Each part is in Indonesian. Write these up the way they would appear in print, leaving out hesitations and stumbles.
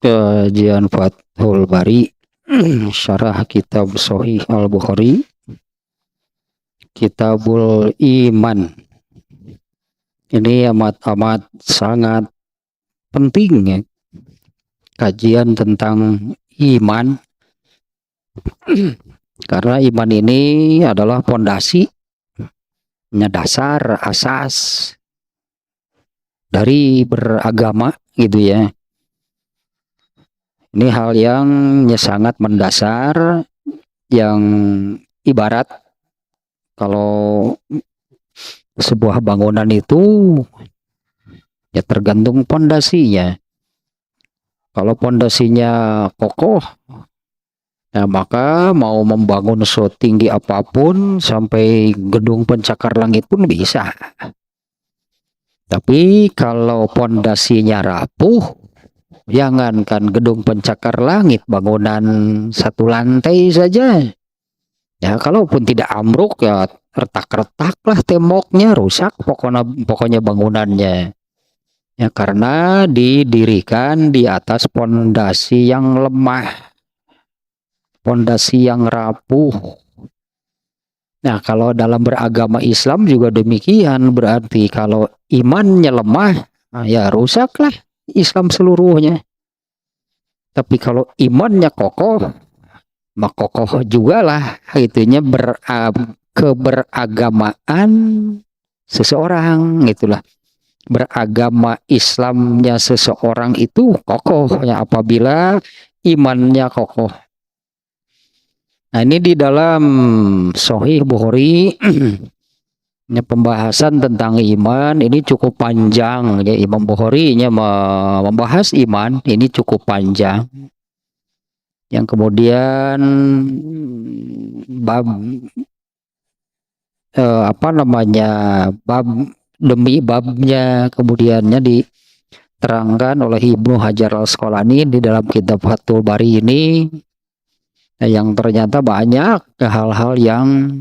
Kajian Fathul Bari Syarah Kitab Sahih Al-Bukhari Kitabul Iman. Ini amat sangat penting ya, kajian tentang iman. Karena iman ini adalah pondasi, dasar, asas dari beragama gitu ya. Ini hal yang sangat mendasar, yang ibarat kalau sebuah bangunan itu ya tergantung pondasinya. Kalau pondasinya kokoh, nah maka mau membangun setinggi apapun sampai gedung pencakar langit pun bisa. Tapi kalau pondasinya rapuh, jangankan gedung pencakar langit, bangunan satu lantai saja, ya kalaupun tidak ambruk ya retak-retak lah temboknya, rusak pokoknya bangunannya. Ya karena didirikan di atas pondasi yang lemah, pondasi yang rapuh. Nah, kalau dalam beragama Islam juga demikian, berarti kalau imannya lemah, ya rusaklah Islam seluruhnya. Tapi kalau imannya kokoh, maka kokoh juga lah itunya keberagamaan seseorang, gitulah. Beragama Islamnya seseorang itu kokoh ya apabila imannya kokoh. Nah, ini di dalam Sahih Bukhari ini pembahasan tentang iman ini cukup panjang ya. Imam Bukhari membahas iman ini cukup panjang. Yang kemudian bab bab demi babnya kemudiannya diterangkan oleh Ibnu Hajar Al-Asqalani di dalam kitab Fathul Bari ini, yang ternyata banyak hal-hal yang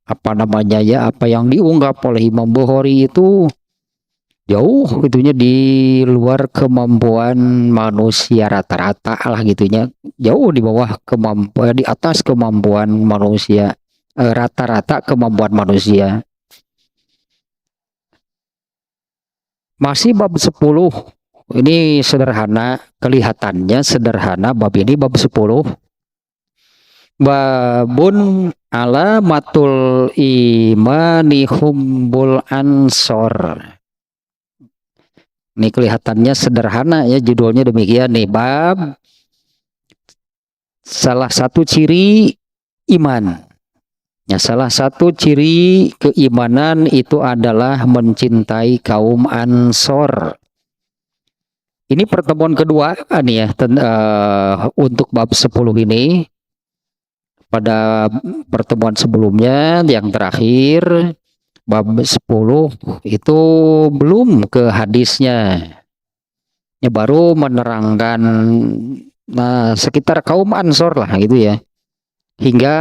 apa yang diungkap oleh Imam Bukhari itu jauh itunya di luar kemampuan manusia rata-rata lah gitunya, jauh di bawah kemampuan, di atas kemampuan manusia, rata-rata kemampuan manusia. Masih bab 10. Ini sederhana, kelihatannya sederhana bab ini, bab 10. Babun alamatul imani hubbul ansor. Ini kelihatannya sederhana ya, judulnya demikian nih, bab salah satu ciri iman. Ya, salah satu ciri keimanan itu adalah mencintai kaum Ansor. Ini pertemuan kedua nih ya, untuk bab 10 ini. Pada pertemuan sebelumnya yang terakhir bab 10 itu belum ke hadisnya. Ya, baru menerangkan sekitar kaum Ansor lah gitu ya. Hingga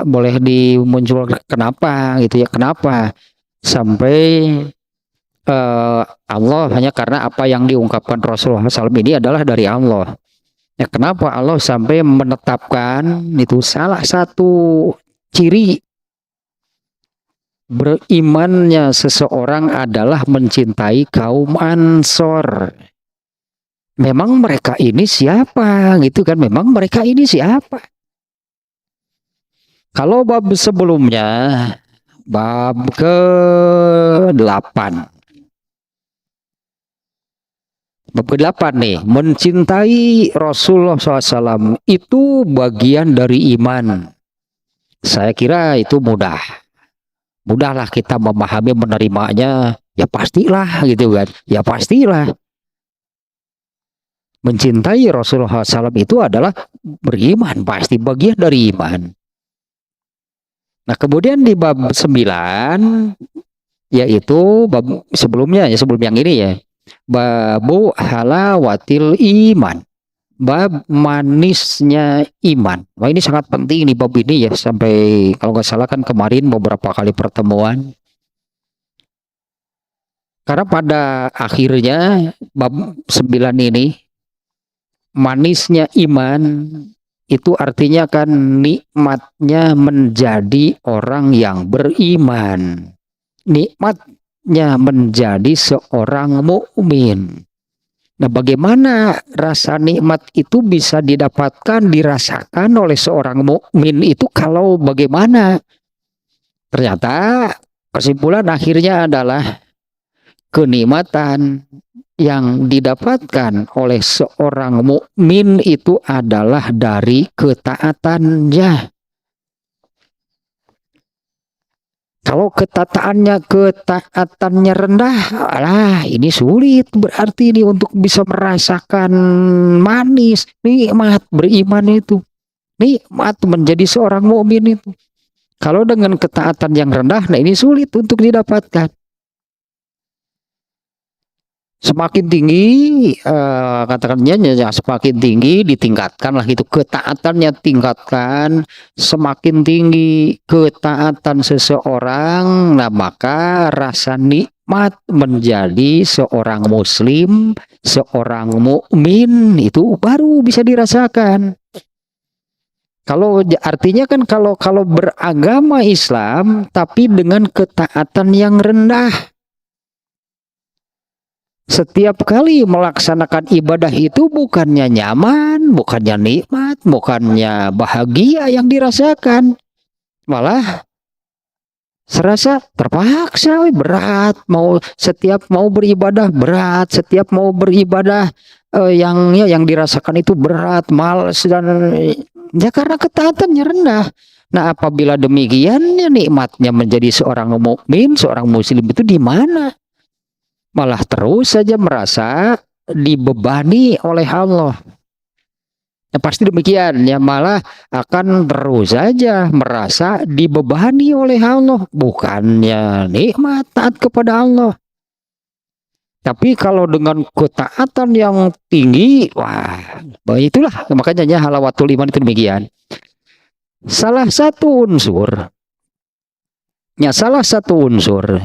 boleh dimunculkan kenapa gitu ya, kenapa sampai Allah, hanya karena apa yang diungkapkan Rasulullah SAW ini adalah dari Allah. Ya, kenapa Allah sampai menetapkan itu salah satu ciri berimannya seseorang adalah mencintai kaum Ansor. Memang mereka ini siapa gitu kan, memang mereka ini siapa? Kalau bab sebelumnya, bab ke-8. Bab ke-8 nih, mencintai Rasulullah SAW itu bagian dari iman. Saya kira itu mudah. Mudahlah kita memahami, menerimanya. Ya pastilah gitu kan. Ya pastilah. Mencintai Rasulullah SAW itu adalah beriman, pasti bagian dari iman. Nah, kemudian di bab 9, yaitu bab sebelumnya ya, sebelum yang ini ya, babu halawatil iman, bab manisnya iman. Wah, ini sangat penting di bab ini ya, sampai kalau nggak salah kan kemarin beberapa kali pertemuan. Karena pada akhirnya bab 9 ini manisnya iman itu artinya kan nikmatnya menjadi orang yang beriman. Nikmatnya menjadi seorang mukmin. Nah, bagaimana rasa nikmat itu bisa didapatkan, dirasakan oleh seorang mukmin itu kalau bagaimana? Ternyata kesimpulan akhirnya adalah kenikmatan yang didapatkan oleh seorang mukmin itu adalah dari ketaatannya. Kalau ketaatannya rendah, alah ini sulit berarti ini untuk bisa merasakan manis, nikmat beriman itu. Nikmat menjadi seorang mukmin itu. Kalau dengan ketaatan yang rendah, nah ini sulit untuk didapatkan. Semakin tinggi katakannya ya, semakin tinggi ditingkatkan lah gitu, ketaatannya tingkatkan, semakin tinggi ketaatan seseorang, nah maka rasa nikmat menjadi seorang muslim, seorang mukmin itu baru bisa dirasakan. Kalau artinya kan kalau beragama Islam tapi dengan ketaatan yang rendah, setiap kali melaksanakan ibadah itu bukannya nyaman, bukannya nikmat, bukannya bahagia yang dirasakan. Malah serasa terpaksa, berat. Setiap mau beribadah berat, setiap mau beribadah yang dirasakan itu berat, malas dan ya karena ketaatannya rendah. Nah, apabila demikian ya nikmatnya menjadi seorang mukmin, seorang muslim itu di mana? Malah terus saja merasa dibebani oleh Allah. Ya, pasti demikian ya, malah akan terus saja merasa dibebani oleh Allah, bukannya nikmat taat kepada Allah. Tapi kalau dengan ketaatan yang tinggi, wah, itulah makanya ya halawatul iman itu demikian. Salah satu unsur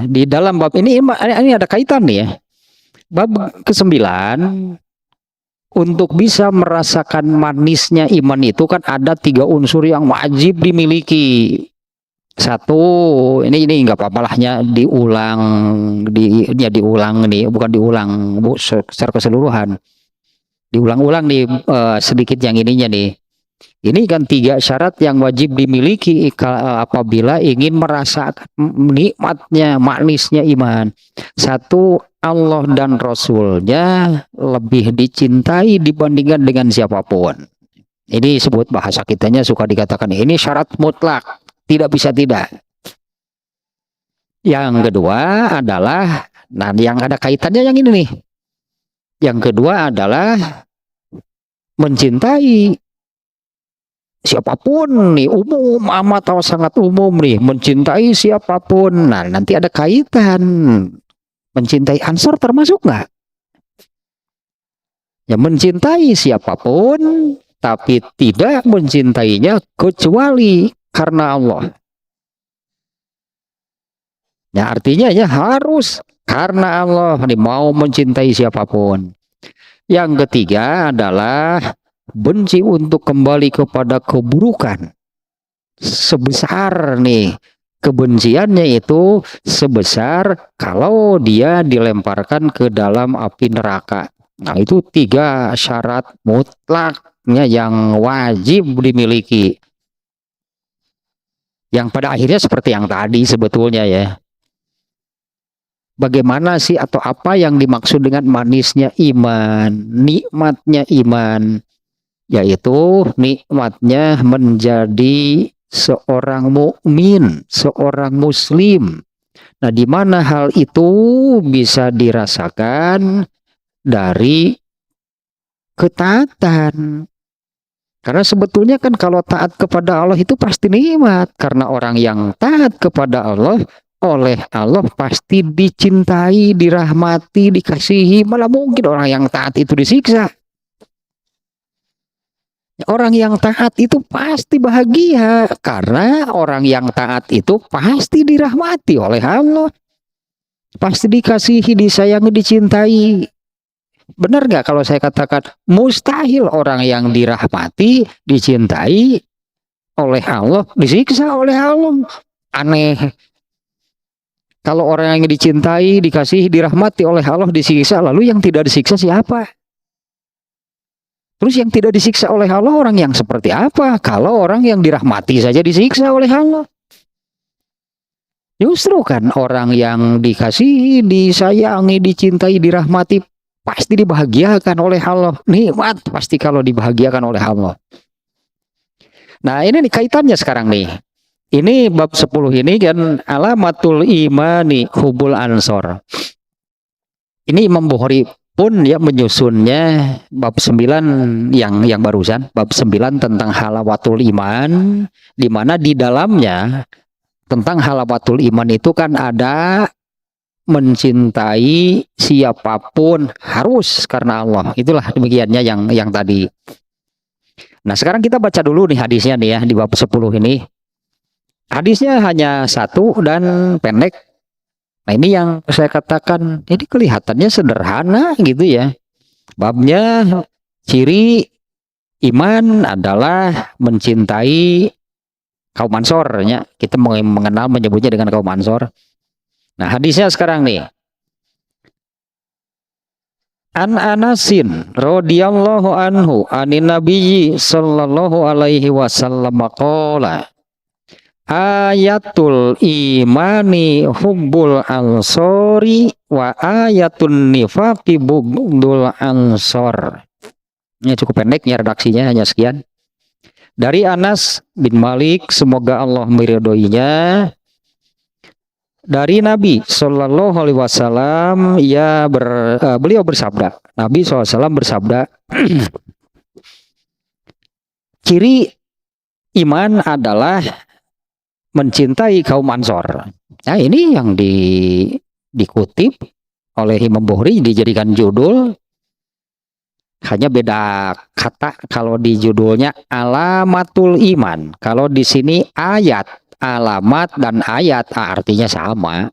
di dalam bab ini ada kaitan nih ya. Bab ke-9, untuk bisa merasakan manisnya iman itu kan ada 3 unsur yang wajib dimiliki. Satu, ini nggak apa-apa lahnya diulang nih, bukan diulang secara keseluruhan. Diulang-ulang nih sedikit yang ininya nih. Ini kan 3 syarat yang wajib dimiliki apabila ingin merasakan nikmatnya, manisnya iman. 1, Allah dan Rasulnya lebih dicintai dibandingkan dengan siapapun. Ini sebut bahasa kitanya suka dikatakan ini syarat mutlak, tidak bisa tidak. Yang kedua adalah, nah yang ada kaitannya yang ini nih. Yang kedua adalah mencintai siapapun nih, umum amat atau sangat umum nih, mencintai siapapun. Nah nanti ada kaitan, mencintai Ansor termasuk nggak? Ya mencintai siapapun, tapi tidak mencintainya kecuali karena Allah. Ya artinya ya harus karena Allah nih, mau mencintai siapapun. Yang ketiga adalah benci untuk kembali kepada keburukan. Sebesar nih kebenciannya itu sebesar kalau dia dilemparkan ke dalam api neraka. Nah itu 3 syarat mutlaknya yang wajib dimiliki. Yang pada akhirnya seperti yang tadi sebetulnya ya. Bagaimana sih atau apa yang dimaksud dengan manisnya iman, nikmatnya iman? Yaitu nikmatnya menjadi seorang mukmin, seorang muslim. Nah, di mana hal itu bisa dirasakan dari ketaatan. Karena sebetulnya kan kalau taat kepada Allah itu pasti nikmat, karena orang yang taat kepada Allah oleh Allah pasti dicintai, dirahmati, dikasihi. Malah mungkin orang yang taat itu disiksa. Orang yang taat itu pasti bahagia karena orang yang taat itu pasti dirahmati oleh Allah, pasti dikasihi, disayangi, dicintai. Benar nggak kalau saya katakan mustahil orang yang dirahmati, dicintai oleh Allah, disiksa oleh Allah? Aneh. Kalau orang yang dicintai, dikasihi, dirahmati oleh Allah disiksa, lalu yang tidak disiksa siapa? Terus yang tidak disiksa oleh Allah orang yang seperti apa? Kalau orang yang dirahmati saja disiksa oleh Allah. Justru kan orang yang dikasihi, disayangi, dicintai, dirahmati pasti dibahagiakan oleh Allah. Nikmat pasti kalau dibahagiakan oleh Allah. Nah ini nih kaitannya sekarang nih. Ini bab 10 ini kan alamatul imani hubul ansor. Ini Imam Bukhari pun ya menyusunnya bab 9 yang barusan, bab 9 tentang halawatul iman, di mana di dalamnya tentang halawatul iman itu kan ada mencintai siapapun harus karena Allah. Itulah demikiannya yang tadi. Nah, sekarang kita baca dulu nih hadisnya nih ya di bab 10 ini. Hadisnya hanya satu dan pendek. Nah, ini yang saya katakan, ini kelihatannya sederhana gitu ya. Babnya ciri iman adalah mencintai kaum Ansor ya. Kita mengenal menyebutnya dengan kaum Ansor. Nah, hadisnya sekarang nih. An Anasin radhiyallahu anhu anin nabiyyi sallallahu alaihi wasallam qala ayatul imani hubbul ansori wa ayatun nifaqi bughdul ansor. Ini cukup pendek ya redaksinya, hanya sekian. Dari Anas bin Malik, semoga Allah meridhoinya, dari Nabi Shallallahu Alaihi Wasallam, beliau bersabda, Nabi SAW bersabda, ciri iman adalah mencintai kaum Ansor. Nah ini yang dikutip oleh Imam Bukhari, dijadikan judul. Hanya beda kata, kalau di judulnya alamatul iman, kalau di sini ayat, alamat dan ayat artinya sama.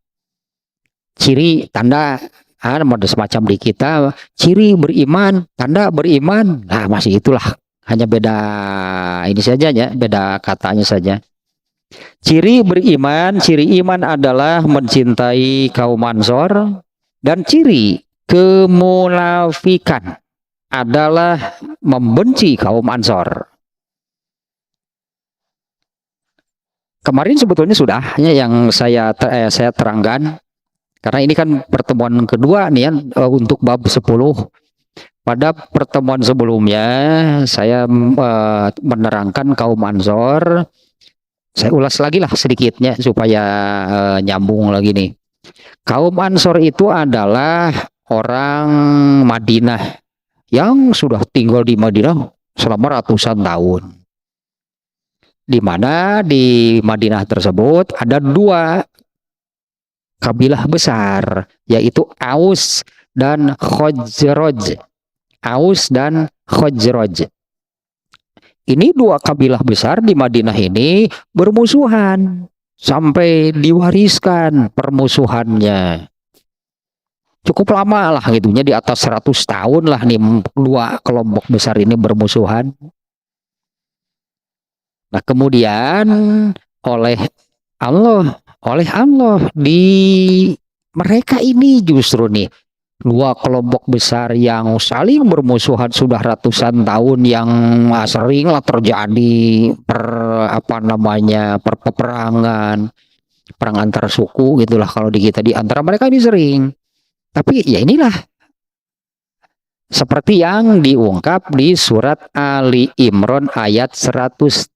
Ciri, tanda, ada semacam di kita ciri beriman, tanda beriman. Nah masih itulah, hanya beda ini saja ya, beda katanya saja. Ciri beriman, ciri iman adalah mencintai kaum Ansor, dan ciri kemunafikan adalah membenci kaum Ansor. Kemarin sebetulnya sudah ya yang saya terangkan, karena ini kan pertemuan kedua nih ya, untuk bab 10. Pada pertemuan sebelumnya saya menerangkan kaum Ansor. Saya ulas lagi lah sedikitnya supaya nyambung lagi nih. Kaum Ansor itu adalah orang Madinah yang sudah tinggal di Madinah selama ratusan tahun. Di mana di Madinah tersebut ada dua kabilah besar, yaitu Aus dan Khazraj. Aus dan Khazraj. Ini dua kabilah besar di Madinah ini bermusuhan sampai diwariskan permusuhannya. Cukup lama lah gitunya, di atas 100 tahun lah nih dua kelompok besar ini bermusuhan. Nah kemudian oleh Allah di mereka ini justru nih dua kelompok besar yang saling bermusuhan sudah ratusan tahun, yang sering lah terjadi peperangan, perang antar suku gitulah kalau di kita, di antara mereka ini sering. Tapi ya inilah seperti yang diungkap di surat Ali Imran ayat 103.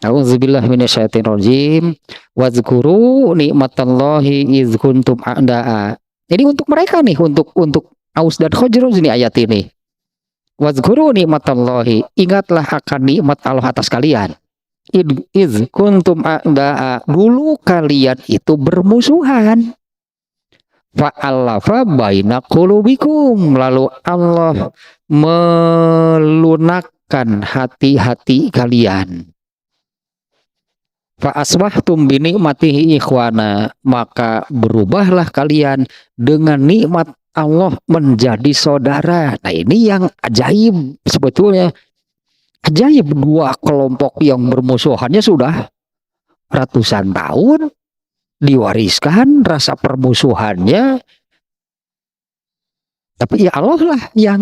A'udzubillahi minasyaitonirrajim. Wazkuru nikmatallahi iz kuntum a'da'a. Jadi untuk mereka nih, untuk Aus dan Khazraj ini ayat ini. Wazkuru nikmatallahi, ingatlah akan nikmat Allah atas kalian. Iz kuntum a'da'a, dulu kalian itu bermusuhan. Fa'alafa baina qulubikum, lalu Allah melunakkan hati-hati kalian. Fa'asbahtum bi ni'matihi ikhwana, maka berubahlah kalian dengan nikmat Allah menjadi saudara. Nah ini yang ajaib sebetulnya. Ajaib, dua kelompok yang bermusuhannya sudah ratusan tahun diwariskan rasa permusuhannya, tapi ya Allah lah yang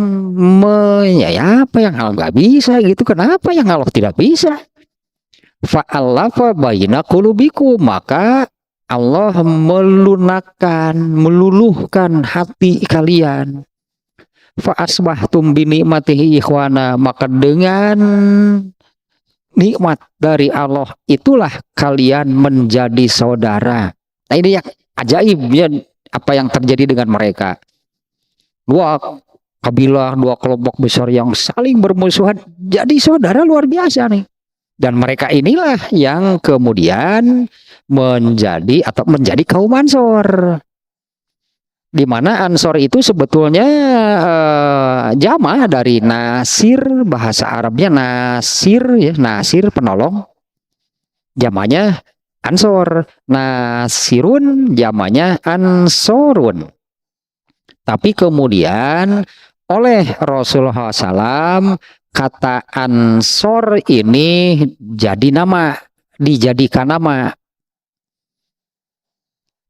ya apa yang Allah nggak bisa gitu, kenapa yang Allah tidak bisa? Fa'alafa baina qulubikum, maka Allah meluluhkan hati kalian. Fa'asbahtum binikmatihi ikhwana, maka dengan nikmat dari Allah itulah kalian menjadi saudara. Nah ini yang ajaib ya, apa yang terjadi dengan mereka. Dua kabilah, dua kelompok besar yang saling bermusuhan jadi saudara, luar biasa nih. Dan mereka inilah yang kemudian menjadi kaum Ansor. Di mana Ansor itu sebetulnya jamaah dari Nasir, bahasa Arabnya Nasir ya, Nasir penolong, jamanya Ansor. Nasirun jamanya Ansorun. Tapi kemudian oleh Rasulullah SAW kata Ansor ini jadi nama, dijadikan nama.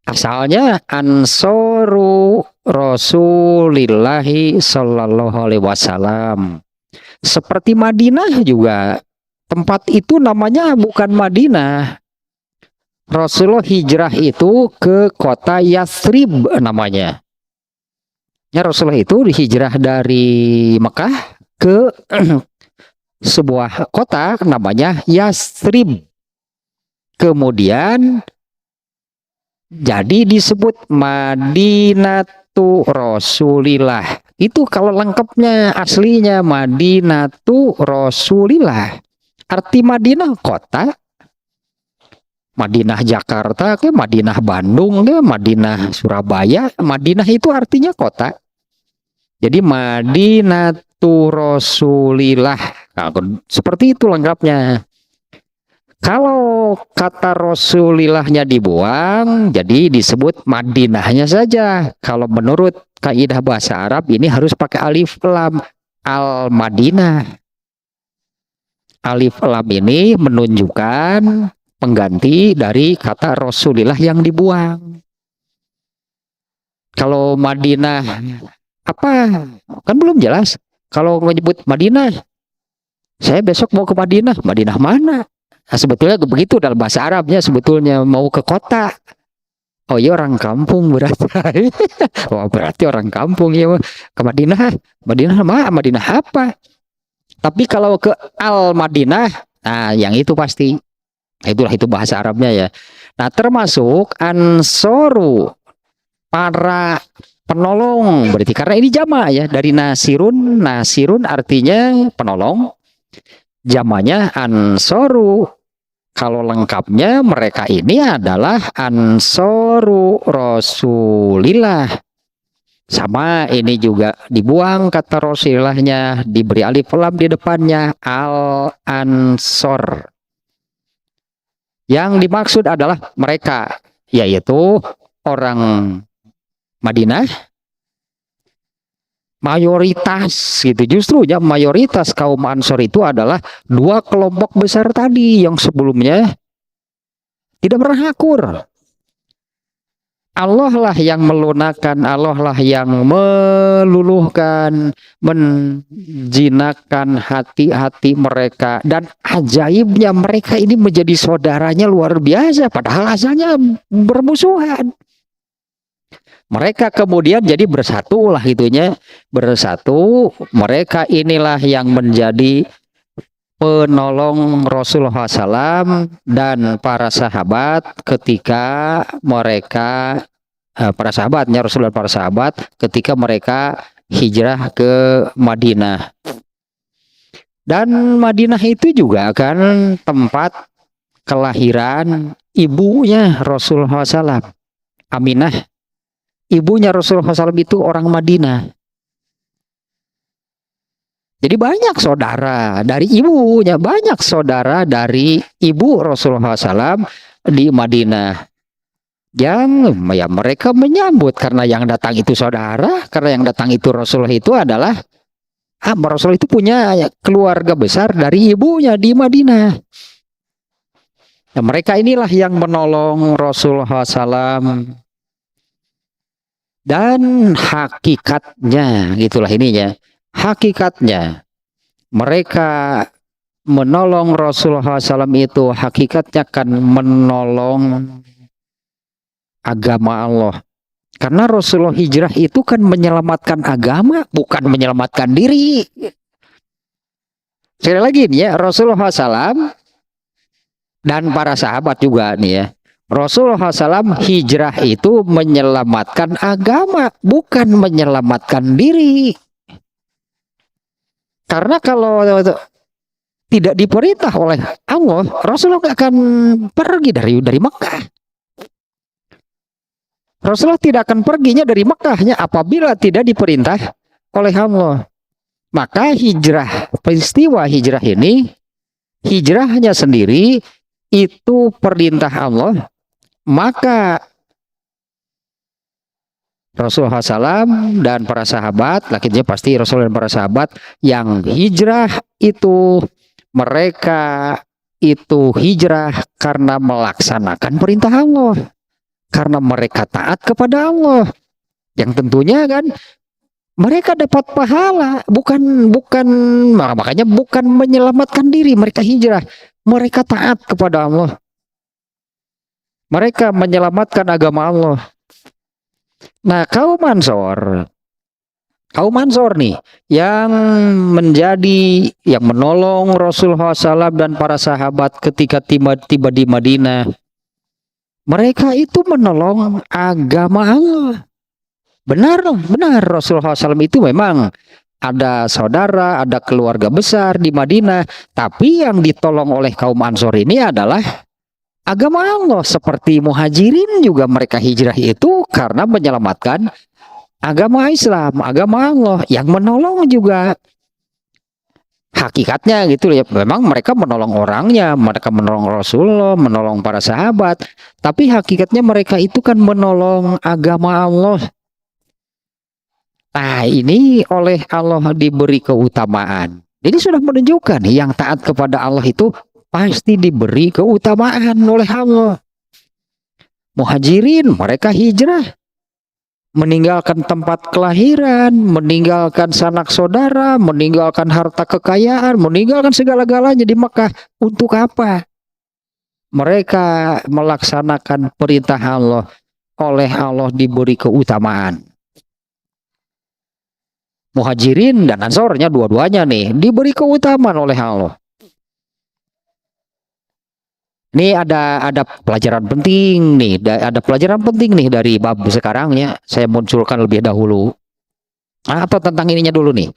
Asalnya Ansoru Rasulillahi Sallallahu Alaihi Wasallam. Seperti Madinah juga, tempat itu namanya bukan Madinah. Rasulullah hijrah itu ke kota Yathrib namanya. Ya, Rasulullah itu hijrah dari Mekah ke sebuah kota namanya Yathrib. Kemudian jadi disebut Madinatu Rasulillah. Itu kalau lengkapnya aslinya Madinatu Rasulillah. Arti Madinah kota. Madinah Jakarta ke Madinah Bandung ke Madinah Surabaya. Madinah itu artinya kota. Jadi Madinatu Rasulillah. Nah, seperti itu lengkapnya. Kalau kata Rasulillahnya dibuang, jadi disebut Madinahnya saja. Kalau menurut kaidah bahasa Arab ini harus pakai alif lam, al-Madinah. Alif lam ini menunjukkan pengganti dari kata Rasulillah yang dibuang. Kalau Madinah apa? Kan belum jelas. Kalau menyebut Madinah, saya besok mau ke Madinah. Madinah mana? Nah, sebetulnya begitu dalam bahasa Arabnya, sebetulnya mau ke kota. Oh iya, orang kampung berarti. Oh berarti orang kampung ya, ke Madinah. Madinah mana? Madinah apa? Tapi kalau ke Al-Madinah, nah yang itu pasti. Itulah itu bahasa Arabnya ya. Nah termasuk Ansoru, para penolong, berarti karena ini jama ya, dari Nasirun. Nasirun artinya penolong, jamanya Ansoru. Kalau lengkapnya mereka ini adalah Ansoru Rasulillah. Sama ini juga dibuang kata Rasulillahnya, diberi alif lam di depannya, Al-Ansor. Yang dimaksud adalah mereka, yaitu orang Madinah, mayoritas gitu. Justru ya mayoritas kaum Ansor itu adalah dua kelompok besar tadi yang sebelumnya tidak pernah akur. Allah lah yang melunakkan, Allah lah yang meluluhkan, menjinakkan hati-hati mereka. Dan ajaibnya mereka ini menjadi saudaranya luar biasa, padahal asalnya bermusuhan. Mereka kemudian jadi bersatu lah itunya, bersatu. Mereka inilah yang menjadi penolong Rasulullah SAW dan para sahabat ketika mereka para sahabatnya Rasulullah, para sahabat ketika mereka hijrah ke Madinah. Dan Madinah itu juga kan tempat kelahiran ibunya Rasulullah SAW, Aminah. Ibunya Rasulullah SAW itu orang Madinah. Jadi banyak saudara dari ibunya, banyak saudara dari ibu Rasulullah SAW di Madinah. yang ya mereka menyambut karena yang datang itu saudara, karena yang datang itu Rasulullah itu adalah Rasulullah itu punya keluarga besar dari ibunya di Madinah. Nah, mereka inilah yang menolong Rasulullah SAW, dan hakikatnya gitulah ininya. Hakikatnya mereka menolong Rasulullah SAW itu hakikatnya kan menolong agama Allah. Karena Rasulullah hijrah itu kan menyelamatkan agama, bukan menyelamatkan diri. Sekali lagi nih ya, Rasulullah SAW dan para sahabat juga nih ya. Rasulullah SAW hijrah itu menyelamatkan agama, bukan menyelamatkan diri. Karena kalau tidak diperintah oleh Allah, Rasulullah nggak akan pergi dari Mekah. Rasulullah tidak akan perginya dari Mekahnya apabila tidak diperintah oleh Allah. Maka hijrah, peristiwa hijrah ini, hijrahnya sendiri itu perintah Allah. Maka Rasulullah SAW dan para sahabat, akhirnya pasti Rasul dan para sahabat yang hijrah itu, mereka itu hijrah karena melaksanakan perintah Allah, karena mereka taat kepada Allah, yang tentunya kan mereka dapat pahala, bukan makanya bukan menyelamatkan diri. Mereka hijrah, mereka taat kepada Allah, mereka menyelamatkan agama Allah. Nah, kaum Ansor nih yang menolong Rasulullah SAW dan para sahabat ketika tiba di Madinah. Mereka itu menolong agama Allah. Benar Rasulullah SAW itu memang ada saudara, ada keluarga besar di Madinah, tapi yang ditolong oleh kaum Ansor ini adalah agama Allah. Seperti Muhajirin juga mereka hijrah itu karena menyelamatkan agama Islam, agama Allah, yang menolong juga hakikatnya gitu ya. Memang mereka menolong orangnya, mereka menolong Rasulullah, menolong para sahabat, tapi hakikatnya mereka itu kan menolong agama Allah. Nah, ini oleh Allah diberi keutamaan. Ini sudah menunjukkan yang taat kepada Allah itu pasti diberi keutamaan oleh Allah. Muhajirin mereka hijrah, meninggalkan tempat kelahiran, meninggalkan sanak saudara, meninggalkan harta kekayaan, meninggalkan segala-galanya di Mekah. Untuk apa? Mereka melaksanakan perintah Allah, oleh Allah diberi keutamaan. Muhajirin dan Ansornya dua-duanya nih diberi keutamaan oleh Allah. Ini ada pelajaran penting nih, ada pelajaran penting nih dari bab sekarang ya. Saya munculkan lebih dahulu. Atau tentang ininya dulu nih.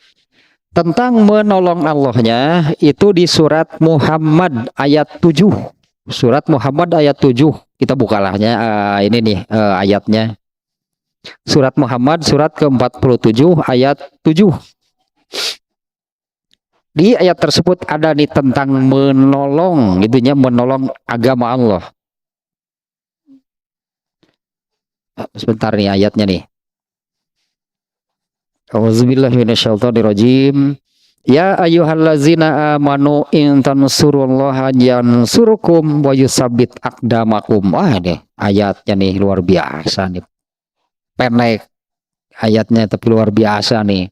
Tentang menolong Allahnya itu di surat Muhammad ayat 7. Surat Muhammad ayat 7. Kita bukalahnya ini nih ayatnya. Surat Muhammad surat ke-47 ayat 7. Di ayat tersebut ada nih tentang menolong, gitunya, menolong agama Allah. Sebentar nih ayatnya nih. Auzubillahiminasyaitonirrajim. Ya ayyuhallazina amanu in tansurullaha yansurukum wa yusabbit aqdamakum. Wah deh, ayatnya nih luar biasa nih. Pendek ayatnya tapi luar biasa nih.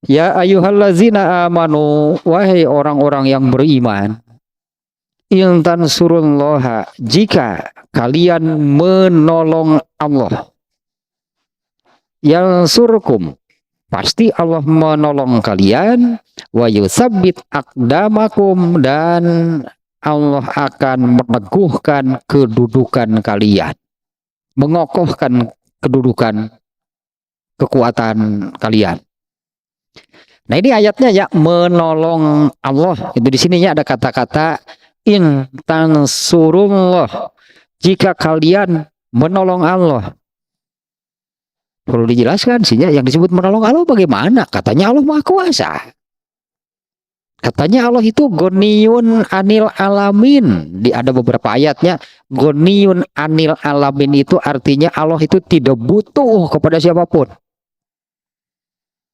Ya ayyuhallazina amanu, wahai orang-orang yang beriman, in tansurullaha, jika kalian menolong Allah, yansurkum, pasti Allah menolong kalian, wa yusabbit aqdamakum, dan Allah akan meneguhkan kedudukan kalian, mengokohkan kedudukan, kekuatan kalian. Nah, ini ayatnya ya, menolong Allah. Itu di sininya ada kata-kata in tansurullah, jika kalian menolong Allah. Perlu dijelaskan sih ya, yang disebut menolong Allah bagaimana? Katanya Allah Maha Kuasa. Katanya Allah itu Goniyun anil alamin. Ada beberapa ayatnya Goniyun anil alamin itu artinya Allah itu tidak butuh kepada siapapun.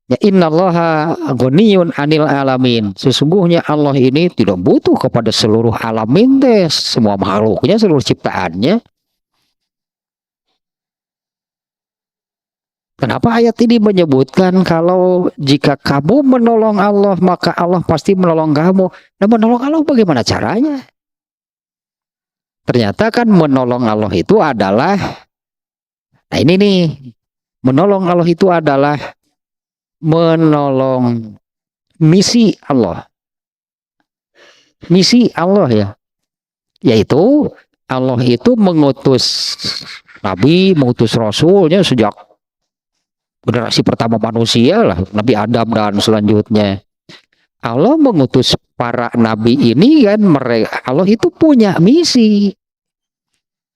Ya innallaha Goniyun anil alamin. Sesungguhnya Allah ini tidak butuh kepada seluruh alamin deh, semua makhluknya, seluruh ciptaannya. Kenapa ayat ini menyebutkan kalau jika kamu menolong Allah, maka Allah pasti menolong kamu. Nah, menolong Allah bagaimana caranya? Ternyata kan menolong Allah itu adalah, nah ini nih, menolong Allah itu adalah menolong misi Allah. Misi Allah ya, yaitu Allah itu mengutus Nabi, mengutus Rasulnya sejak generasi pertama manusia lah, Nabi Adam dan selanjutnya. Allah mengutus para nabi ini kan, mereka Allah itu punya misi.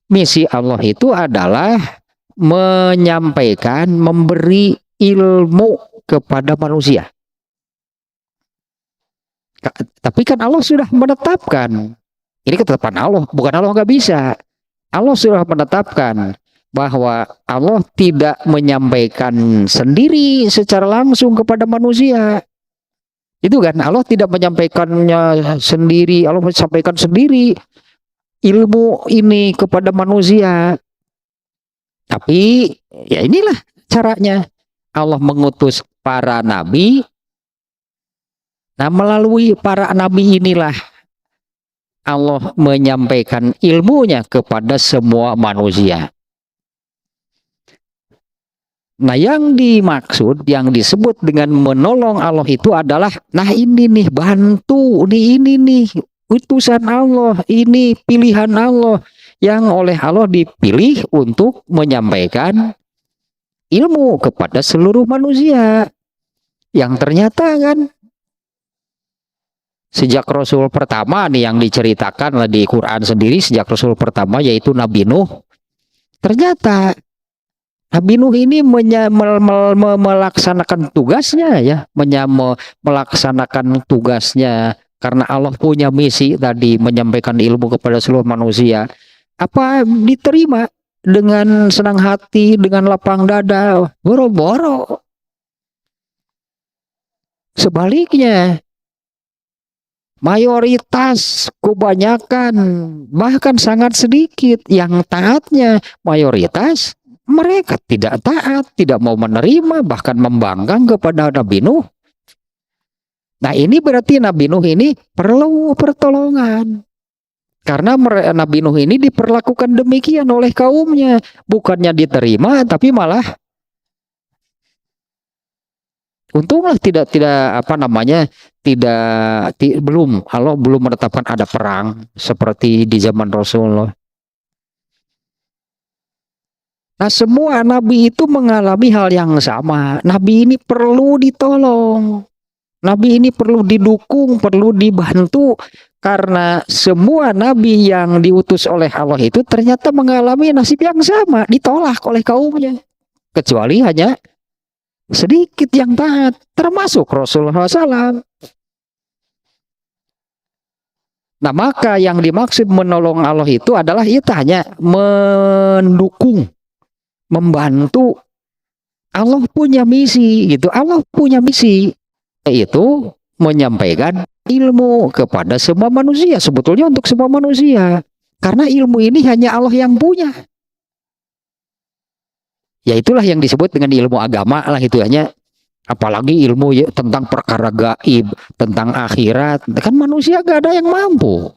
Misi Allah itu adalah menyampaikan, memberi ilmu kepada manusia. Tapi kan Allah sudah menetapkan, ini ketetapan Allah, bukan Allah nggak bisa. Allah sudah menetapkan bahwa Allah tidak menyampaikan sendiri secara langsung kepada manusia. Itu kan Allah tidak menyampaikannya sendiri, Allah menyampaikan sendiri ilmu ini kepada manusia. Tapi ya inilah caranya. Allah mengutus para nabi. Nah, melalui para nabi inilah Allah menyampaikan ilmunya kepada semua manusia. Nah, yang dimaksud, yang disebut dengan menolong Allah itu adalah, nah ini nih bantu, ini nih utusan Allah, ini pilihan Allah yang oleh Allah dipilih untuk menyampaikan ilmu kepada seluruh manusia. Yang ternyata kan sejak Rasul pertama nih yang diceritakan lah di Quran sendiri, sejak Rasul pertama yaitu Nabi Nuh, ternyata Nabi Nuh ini melaksanakan tugasnya ya, melaksanakan tugasnya karena Allah punya misi tadi menyampaikan ilmu kepada seluruh manusia. Apa diterima dengan senang hati, dengan lapang dada? Boro-boro. Sebaliknya, mayoritas, kebanyakan, bahkan sangat sedikit yang taatnya. Mayoritas mereka tidak taat, tidak mau menerima, bahkan membangkang kepada Nabi Nuh. Nah, ini berarti Nabi Nuh ini perlu pertolongan. Karena Nabi Nuh ini diperlakukan demikian oleh kaumnya. Bukannya diterima, tapi malah untunglah tidak apa namanya, Allah belum menetapkan ada perang seperti di zaman Rasulullah. Nah, semua nabi itu mengalami hal yang sama. Nabi ini perlu ditolong. Nabi ini perlu didukung, perlu dibantu. Karena semua nabi yang diutus oleh Allah itu ternyata mengalami nasib yang sama. Ditolak oleh kaumnya. Kecuali hanya sedikit yang taat. Termasuk Rasulullah SAW. Nah, maka yang dimaksud menolong Allah itu adalah hanya mendukung, membantu. Allah punya misi gitu. Allah punya misi yaitu menyampaikan ilmu kepada semua manusia, sebetulnya untuk semua manusia. Karena ilmu ini hanya Allah yang punya. Ya itulah yang disebut dengan ilmu agama lah itu hanya. Apalagi ilmu ya, tentang perkara gaib, tentang akhirat. Kan manusia gak ada yang mampu.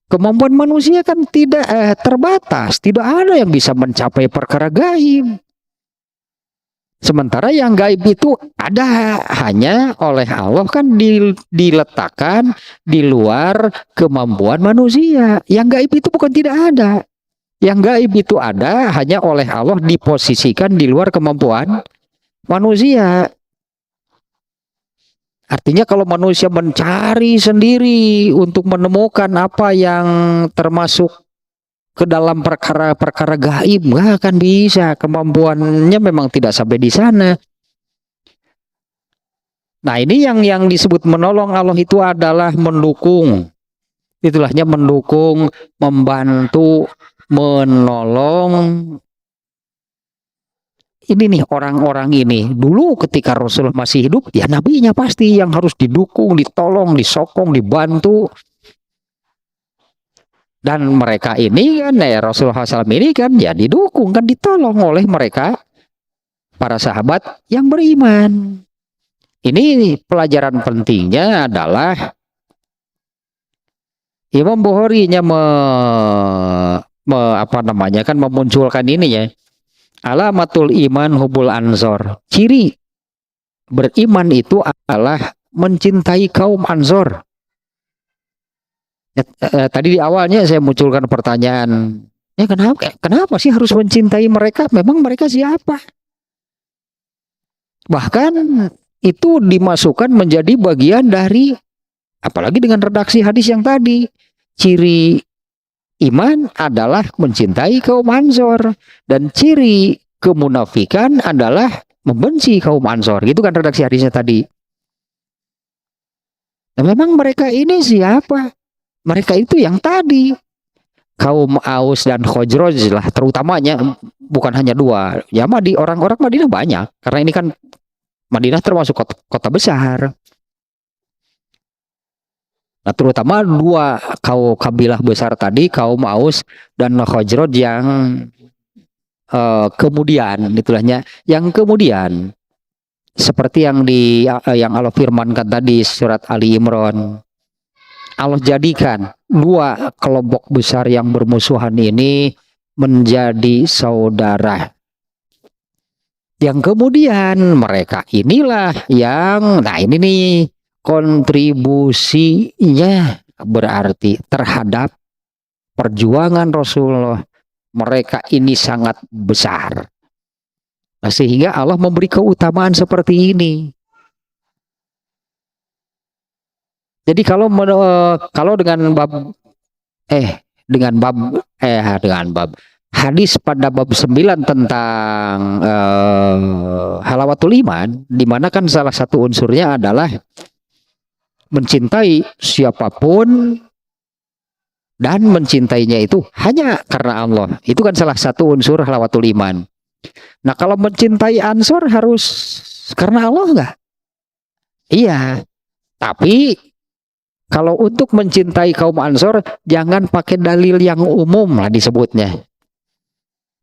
Kemampuan manusia kan tidak terbatas. Tidak ada yang bisa mencapai perkara gaib. Sementara yang gaib itu ada hanya oleh Allah kan diletakkan di luar kemampuan manusia. Yang gaib itu bukan tidak ada. Yang gaib itu ada hanya oleh Allah diposisikan di luar kemampuan manusia. Artinya kalau manusia mencari sendiri untuk menemukan apa yang termasuk ke dalam perkara-perkara gaib, nggak akan bisa. Kemampuannya memang tidak sampai di sana. Nah, ini yang disebut menolong Allah itu adalah mendukung. Itulahnya mendukung, membantu, menolong. Ini nih orang-orang ini. Dulu ketika Rasulullah masih hidup, ya nabinya pasti yang harus didukung, ditolong, disokong, dibantu. Dan mereka ini kan, ya Rasulullah SAW ini kan, ya didukung, kan ditolong oleh mereka, para sahabat yang beriman. Ini pelajaran pentingnya adalah Imam Bukhari-nya apa namanya kan memunculkan ini ya. Alamatul iman hubul ansor. Ciri beriman itu adalah mencintai kaum ansor. Tadi di awalnya saya munculkan pertanyaan, ya kenapa sih harus mencintai mereka? Memang mereka siapa? Bahkan itu dimasukkan menjadi bagian dari, apalagi dengan redaksi hadis yang tadi, ciri iman adalah mencintai kaum ansor, dan ciri kemunafikan adalah membenci kaum ansor. Gitu kan redaksi hadisnya tadi. Nah, memang mereka ini siapa? Mereka itu yang tadi, kaum Aus dan Khazraj lah terutamanya, bukan hanya dua. Ya di orang-orang Madinah banyak, karena ini kan Madinah termasuk kota besar. Nah, terutama dua kabilah besar tadi, kaum Aus dan Khazraj yang kemudian itulahnya, yang kemudian seperti yang Allah firmankan tadi surat Ali Imran. Allah jadikan dua kelompok besar yang bermusuhan ini menjadi saudara. Yang kemudian mereka inilah yang, nah ini nih kontribusinya berarti terhadap perjuangan Rasulullah. Mereka ini sangat besar. Nah, sehingga Allah memberi keutamaan seperti ini. Jadi kalau dengan bab hadis pada bab 9 tentang halawatul iman, di mana kan salah satu unsurnya adalah mencintai siapapun dan mencintainya itu hanya karena Allah. Itu kan salah satu unsur halawatul iman. Nah, kalau mencintai ansor harus karena Allah enggak? Iya. Tapi kalau untuk mencintai kaum ansor, jangan pakai dalil yang umum lah disebutnya.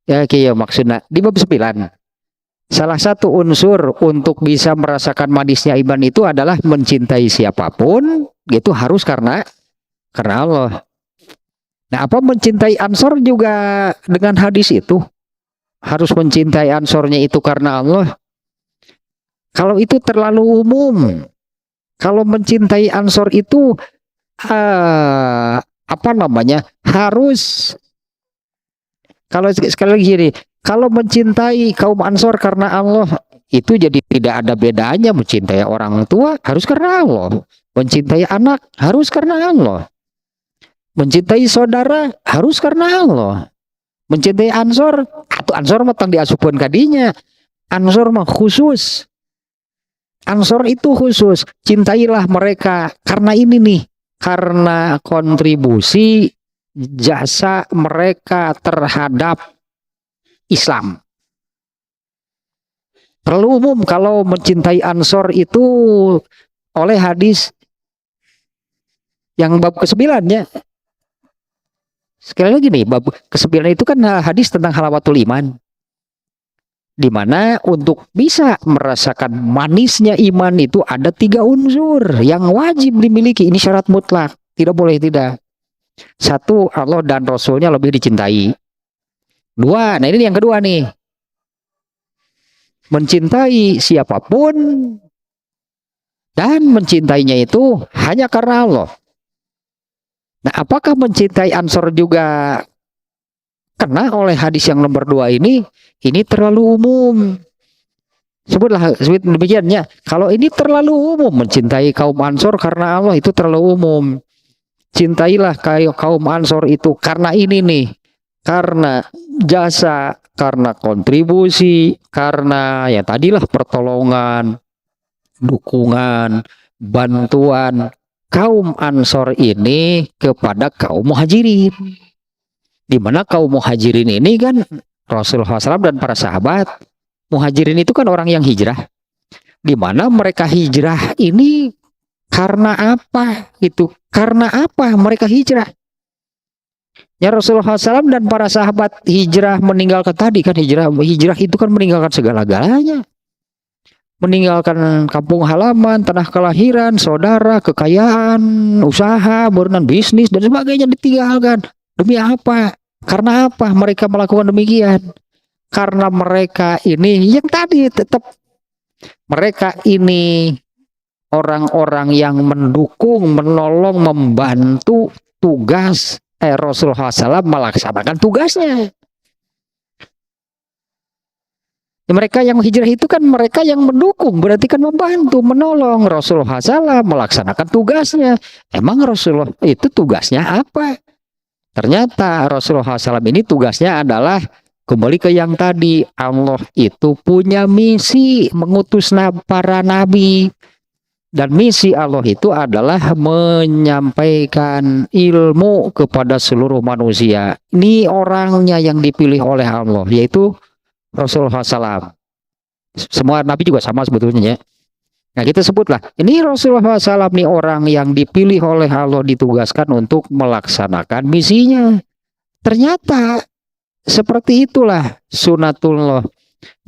Ya, kayak maksudnya di bab 9. Salah satu unsur untuk bisa merasakan manisnya iman itu adalah mencintai siapapun, itu harus karena Allah. Nah, apa mencintai ansor juga dengan hadis itu? Harus mencintai ansornya itu karena Allah. Kalau itu terlalu umum. Kalau mencintai ansor itu apa namanya, harus, kalau sekali lagi gini, kalau mencintai kaum ansor karena Allah itu jadi tidak ada bedanya. Mencintai orang tua harus karena Allah, mencintai anak harus karena Allah, mencintai saudara harus karena Allah, mencintai ansor atau ansor matang diasupun kadinya, ansor mah khusus. Ansor itu khusus, cintailah mereka karena ini nih, karena kontribusi jasa mereka terhadap Islam. Terlalu umum kalau mencintai ansor itu oleh hadis yang bab ke-9 ya. Sekali lagi nih, bab ke-9 itu kan hadis tentang halawatul iman, di mana untuk bisa merasakan manisnya iman itu ada 3 unsur yang wajib dimiliki. Ini syarat mutlak, tidak boleh tidak. 1, Allah dan Rasulnya lebih dicintai. 2, nah ini yang kedua nih, mencintai siapapun dan mencintainya itu hanya karena Allah. Nah, apakah mencintai ansor juga kena oleh hadis yang nomor 2 ini terlalu umum. Sebut demikiannya. Kalau ini terlalu umum, mencintai kaum ansor karena Allah itu terlalu umum. Cintailah kaum ansor itu karena ini nih, karena jasa, karena kontribusi, karena ya tadilah pertolongan, dukungan, bantuan kaum Ansor ini kepada kaum Muhajirin. Di mana kaum Muhajirin ini kan Rasulullah SAW dan para sahabat. Muhajirin itu kan orang yang hijrah. Di mana mereka hijrah ini karena apa? Itu karena apa mereka hijrah? Ya Rasulullah SAW dan para sahabat hijrah meninggalkan tadi kan hijrah itu kan meninggalkan segala-galanya. Meninggalkan kampung halaman, tanah kelahiran, saudara, kekayaan, usaha, berurusan bisnis dan sebagainya ditinggalkan. Demi apa? Karena apa mereka melakukan demikian? Karena mereka ini yang tadi tetap mereka ini orang-orang yang mendukung, menolong, membantu tugas Rasulullah SAW melaksanakan tugasnya. Mereka yang hijrah itu kan mereka yang mendukung, berarti kan membantu, menolong Rasulullah SAW melaksanakan tugasnya. Emang Rasulullah itu tugasnya apa? Ternyata Rasulullah SAW ini tugasnya adalah kembali ke yang tadi, Allah itu punya misi mengutus para nabi. Dan misi Allah itu adalah menyampaikan ilmu kepada seluruh manusia. Ini orangnya yang dipilih oleh Allah, yaitu Rasulullah SAW. Semua nabi juga sama sebetulnya ya. Nah kita sebutlah, ini Rasulullah SAW nih orang yang dipilih oleh Allah, ditugaskan untuk melaksanakan misinya. Ternyata seperti itulah sunatullah,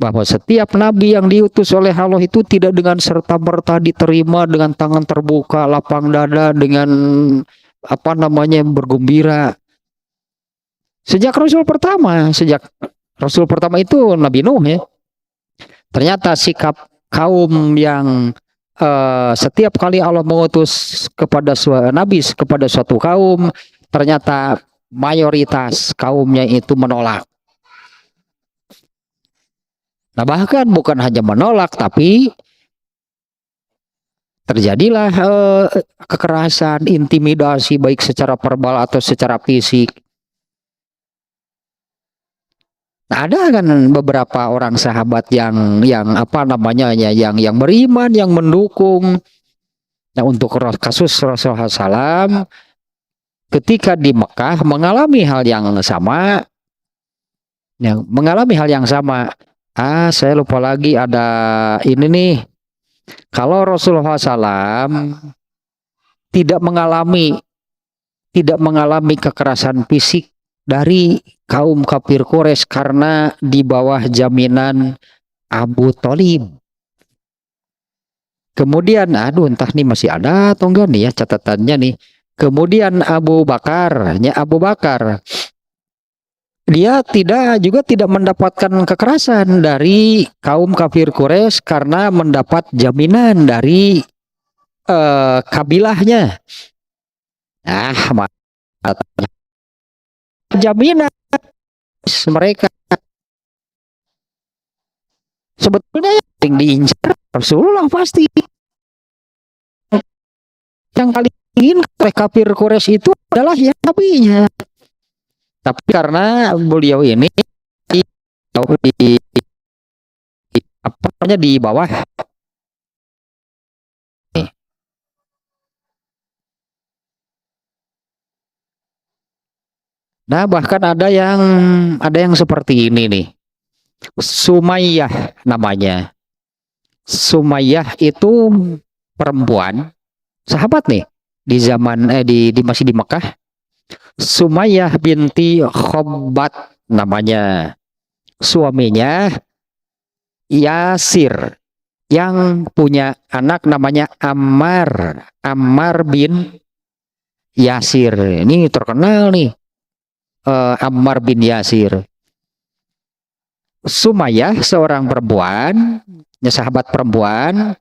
bahwa setiap nabi yang diutus oleh Allah itu tidak dengan serta-merta diterima dengan tangan terbuka, lapang dada, dengan bergembira. Sejak Rasul pertama itu Nabi Nuh ya. Ternyata sikap kaum yang setiap kali Allah mengutus kepada nabi kepada suatu kaum, ternyata mayoritas kaumnya itu menolak. Nah bahkan bukan hanya menolak, tapi terjadilah kekerasan, intimidasi baik secara verbal atau secara fisik. Nah ada kan beberapa orang sahabat yang beriman, yang mendukung. Nah untuk kasus Rasulullah SAW ketika di Mekah mengalami hal yang sama, saya lupa lagi ada ini nih. Kalau Rasulullah SAW tidak mengalami kekerasan fisik dari kaum kafir Quraisy karena di bawah jaminan Abu Thalib. Kemudian, entah nih masih ada atau enggak nih ya catatannya nih. Kemudian Abu Bakar, dia tidak mendapatkan kekerasan dari kaum kafir Quraisy karena mendapat jaminan dari kabilahnya. Jaminan mereka sebetulnya yang diincar Rasulullah pasti. Yang paling ingin oleh kafir Quraisy itu adalah ya nabinya. Tapi karena beliau ini di bawah. Nah, bahkan ada yang seperti ini nih. Sumayyah namanya. Sumayyah itu perempuan sahabat nih di zaman masih di Mekah. Sumayyah binti Khobbat namanya. Suaminya Yasir yang punya anak namanya Ammar bin Yasir. Ini terkenal nih, Ammar bin Yasir. Sumayyah seorang perempuan, sahabat perempuan,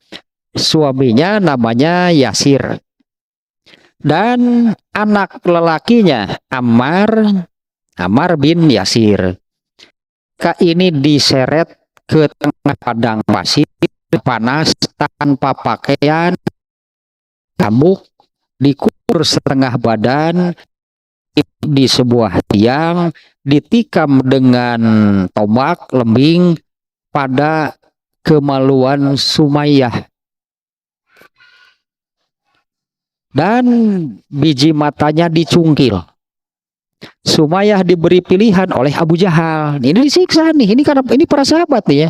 suaminya namanya Yasir. Dan anak lelakinya Ammar bin Yasir. Ini diseret ke tengah padang pasir panas tanpa pakaian, cambuk, dikubur setengah badan di sebuah tiang, ditikam dengan tombak lembing pada kemaluan Sumayyah. dan biji matanya dicungkil. Sumayyah diberi pilihan oleh Abu Jahal. Ini disiksa nih. Ini karena ini para sahabat nih ya.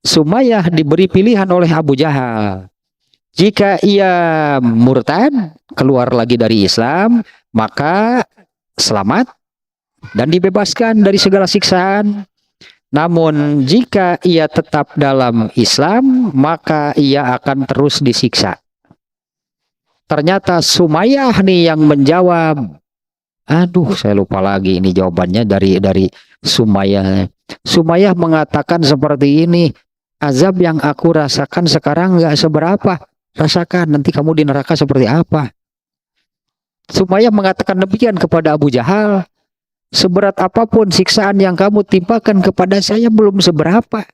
Sumayyah diberi pilihan oleh Abu Jahal. Jika ia murtad, keluar lagi dari Islam, maka selamat dan dibebaskan dari segala siksaan. Namun jika ia tetap dalam Islam, maka ia akan terus disiksa. Ternyata Sumayyah nih yang menjawab. Aduh, saya lupa lagi ini jawabannya dari Sumayyah. Sumayyah mengatakan seperti ini, azab yang aku rasakan sekarang nggak seberapa. Rasakan nanti kamu di neraka seperti apa. Sumayyah mengatakan demikian kepada Abu Jahal. Seberat apapun siksaan yang kamu timpakan kepada saya belum seberapa.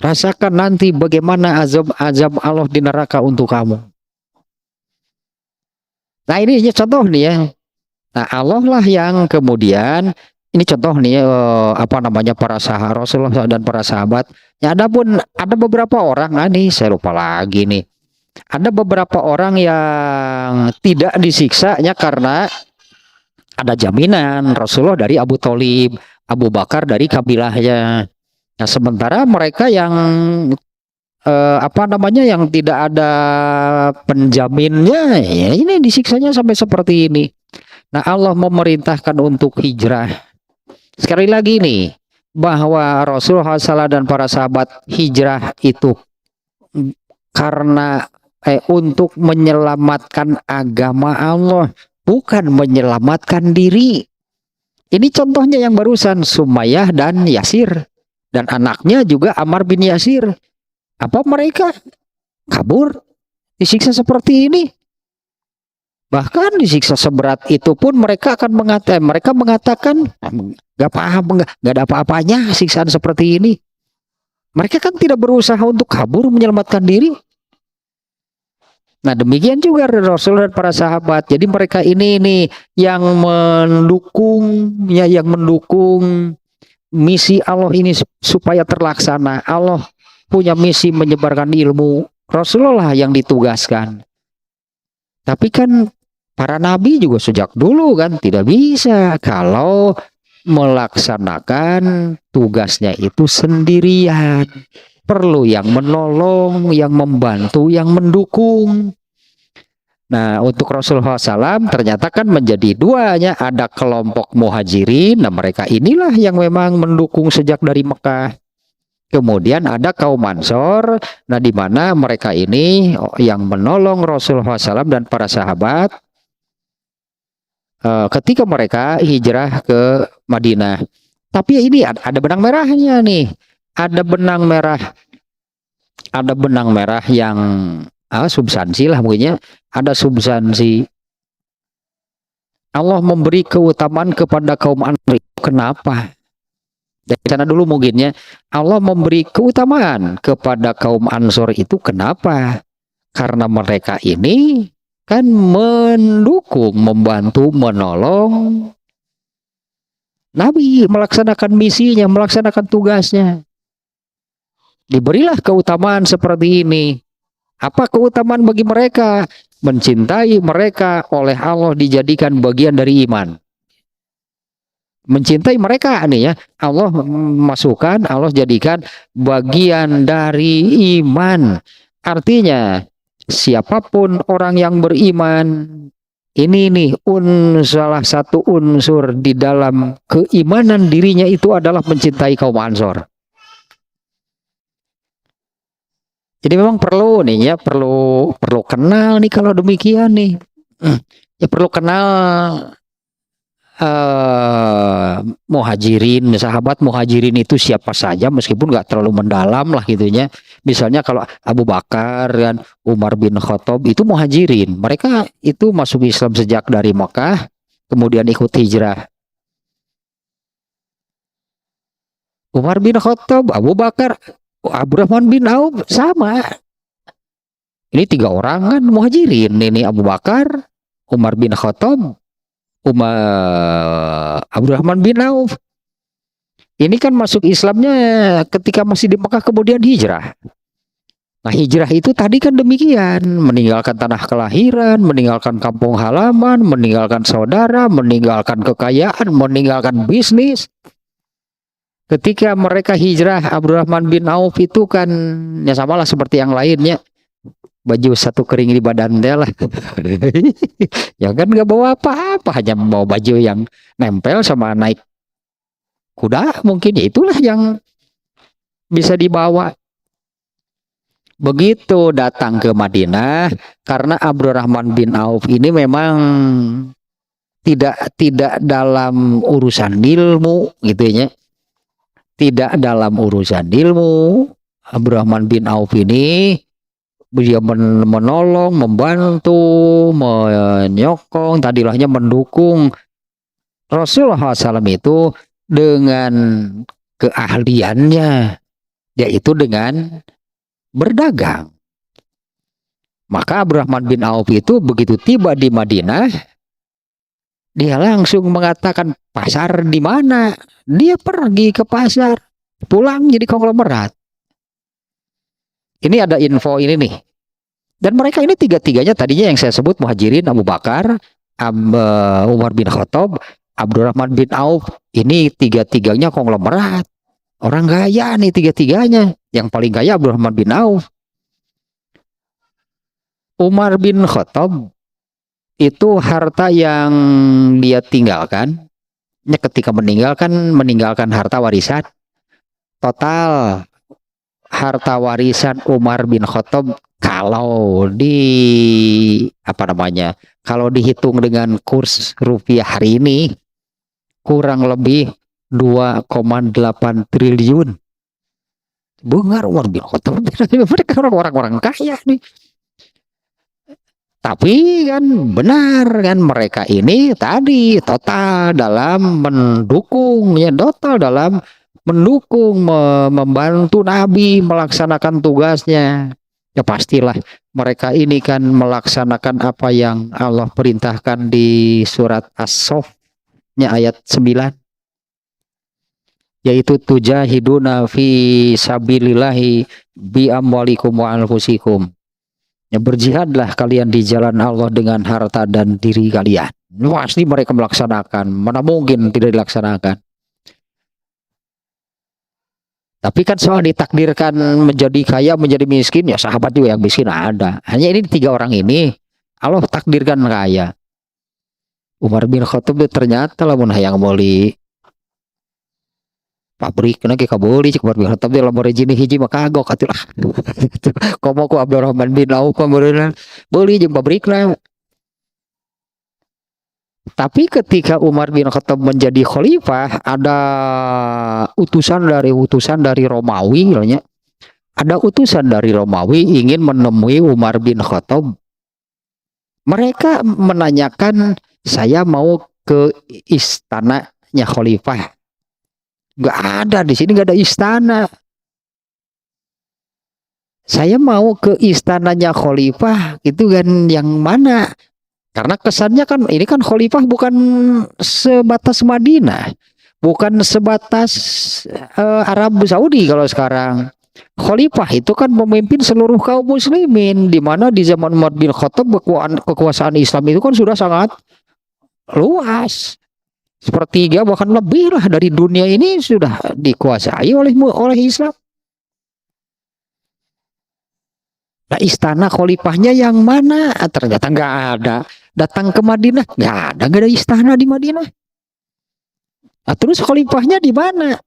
Rasakan nanti bagaimana azab Allah di neraka untuk kamu. Nah ini contoh nih ya. Nah Allah lah yang kemudian ini contoh nih apa namanya para sahabat Rasulullah dan para sahabat. Ya ada beberapa orang, nih saya lupa lagi nih. Ada beberapa orang yang tidak disiksanya karena ada jaminan Rasulullah dari Abu Thalib, Abu Bakar dari kabilahnya. Nah sementara mereka yang apa namanya yang tidak ada penjaminnya, ya ini disiksanya sampai seperti ini. Nah Allah memerintahkan untuk hijrah. Sekali lagi nih, bahwa Rasulullah SAW dan para sahabat hijrah itu karena untuk menyelamatkan agama Allah, bukan menyelamatkan diri. Ini contohnya yang barusan, Sumayyah dan Yasir. Dan anaknya juga Ammar bin Yasir. Apa mereka kabur disiksa seperti ini? Bahkan disiksa seberat itu pun mereka akan mengatakan nggak paham, nggak ada apa-apanya siksaan seperti ini. Mereka kan tidak berusaha untuk kabur menyelamatkan diri. Nah demikian juga Rasul dan para sahabat. Jadi mereka ini yang mendukung misi Allah ini supaya terlaksana. Allah punya misi menyebarkan ilmu. Rasulullah yang ditugaskan. Tapi kan para nabi juga sejak dulu kan tidak bisa kalau melaksanakan tugasnya itu sendirian. Perlu yang menolong, yang membantu, yang mendukung. Nah untuk Rasulullah SAW ternyata kan menjadi duanya. Ada kelompok muhajirin. Nah mereka inilah yang memang mendukung sejak dari Mekah. Kemudian ada kaum Ansor. Nah di mana mereka ini yang menolong Rasulullah SAW dan para sahabat ketika mereka hijrah ke Madinah. Tapi ini ada benang merahnya nih. Ada benang merah yang substansi lah mungkinnya. Ada substansi. Allah memberi keutamaan kepada kaum Ansor. Kenapa? Dari sana dulu mungkinnya. Allah memberi keutamaan kepada kaum Ansor itu kenapa? Karena mereka ini kan mendukung, membantu, menolong Nabi melaksanakan misinya, melaksanakan tugasnya. Diberilah keutamaan seperti ini. Apa keutamaan bagi mereka? Mencintai mereka oleh Allah dijadikan bagian dari iman. Mencintai mereka nih ya, Allah masukkan, Allah jadikan bagian dari iman. Artinya siapapun orang yang beriman, ini nih salah satu unsur di dalam keimanan dirinya itu adalah mencintai kaum Ansor. Jadi memang perlu nih ya, perlu kenal nih kalau demikian nih. Ya perlu kenal muhajirin, sahabat muhajirin itu siapa saja meskipun nggak terlalu mendalam lah gitunya. Misalnya kalau Abu Bakar dan Umar bin Khattab itu muhajirin, mereka itu masuk Islam sejak dari Mekah kemudian ikut hijrah. Umar bin Khattab, Abu Bakar, Abdurrahman bin Auf sama. Ini 3 orang kan muhajirin, ini Abu Bakar, Umar bin Khattab, Abdurrahman bin Auf. Ini kan masuk Islamnya ketika masih di Mekah kemudian hijrah. Nah, hijrah itu tadi kan demikian, meninggalkan tanah kelahiran, meninggalkan kampung halaman, meninggalkan saudara, meninggalkan kekayaan, meninggalkan bisnis. Ketika mereka hijrah, Abdurrahman bin Auf itu kan ya samalah seperti yang lainnya, baju satu kering di badan dia lah. Ya kan nggak bawa apa-apa, hanya bawa baju yang nempel sama naik kuda, mungkin ya itulah yang bisa dibawa. Begitu datang ke Madinah, karena Abdurrahman bin Auf ini memang tidak dalam urusan ilmu gitu ya. Tidak dalam urusan ilmu. Abdurrahman bin Auf ini dia menolong, membantu, menyokong, tadilahnya mendukung Rasulullah SAW itu dengan keahliannya, yaitu dengan berdagang. Maka Abdurrahman bin Auf itu begitu tiba di Madinah, dia langsung mengatakan, pasar di mana? Dia pergi ke pasar, pulang jadi konglomerat. Ini ada info ini nih. Dan mereka ini tiga-tiganya tadinya yang saya sebut Muhajirin, Abu Bakar, Umar bin Khattab, Abdurrahman bin Auf. Ini tiga-tiganya konglomerat. Orang kaya nih tiga-tiganya. Yang paling kaya Abdurrahman bin Auf. Umar bin Khattab itu harta yang dia tinggalkan, ketika meninggalkan harta warisan. Total harta warisan Umar bin Khattab kalau kalau dihitung dengan kurs rupiah hari ini kurang lebih 2,8 triliun. Bunga Umar bin Khattab, mereka orang-orang kaya nih. Tapi kan benar kan, mereka ini tadi total dalam mendukung, membantu Nabi melaksanakan tugasnya. Ya pastilah mereka ini kan melaksanakan apa yang Allah perintahkan di surat As-Saff-nya ayat 9. Yaitu tujahiduna fi sabilillahi bi amwalikum wa anfusikum. Ya, berjihadlah kalian di jalan Allah dengan harta dan diri kalian. Pasti mereka melaksanakan. Mana mungkin tidak dilaksanakan. Tapi kan soal ditakdirkan menjadi kaya, menjadi miskin, ya sahabat juga yang miskin ada. Hanya ini tiga orang ini, Allah takdirkan kaya. Umar bin Khattab ternyata lamun hayang meuli pabrik kena ke kabuli cek Umar bin Khattab dalam origin hiji mah kagok atuh lah. Komo ku Abdurrahman bin Auf pameureunna beuli jeung pabrikna. Tapi ketika Umar bin Khattab menjadi khalifah, ada utusan dari Romawi, ada utusan dari Romawi ingin menemui Umar bin Khattab. Mereka menanyakan, saya mau ke istananya khalifah. Nggak ada di sini, nggak ada istana. Saya mau ke istananya khalifah, itu kan yang mana? Karena kesannya kan ini kan khalifah bukan sebatas Madinah, bukan sebatas Arab Saudi kalau sekarang. Khalifah itu kan memimpin seluruh kaum muslimin, di mana di zaman Umar bin Khattab kekuasaan Islam itu kan sudah sangat luas. Sepertiga bahkan lebih lah dari dunia ini sudah dikuasai oleh Islam. Nah, istana khalifahnya yang mana? Ternyata nggak ada. Datang ke Madinah nggak ada istana di Madinah. Nah, terus khalifahnya di mana?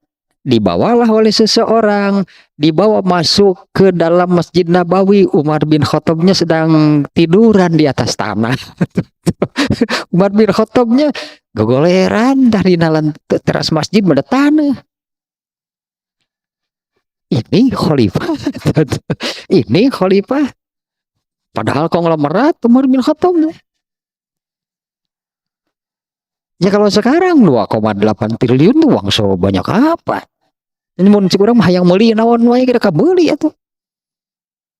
Dibawalah oleh seseorang, dibawa masuk ke dalam Masjid Nabawi. Umar bin Khattabnya sedang tiduran di atas tanah. Umar bin Khattabnya gogoleran dari nalan teras masjid pada tanah. Ini khalifah. Ini khalifah. Padahal konglomerat Umar bin Khattab. Ya kalau sekarang 2,8 triliun tuh uang so banyak apa? Ini mun kurang mah yang meuli naon wae kira kabeli atuh.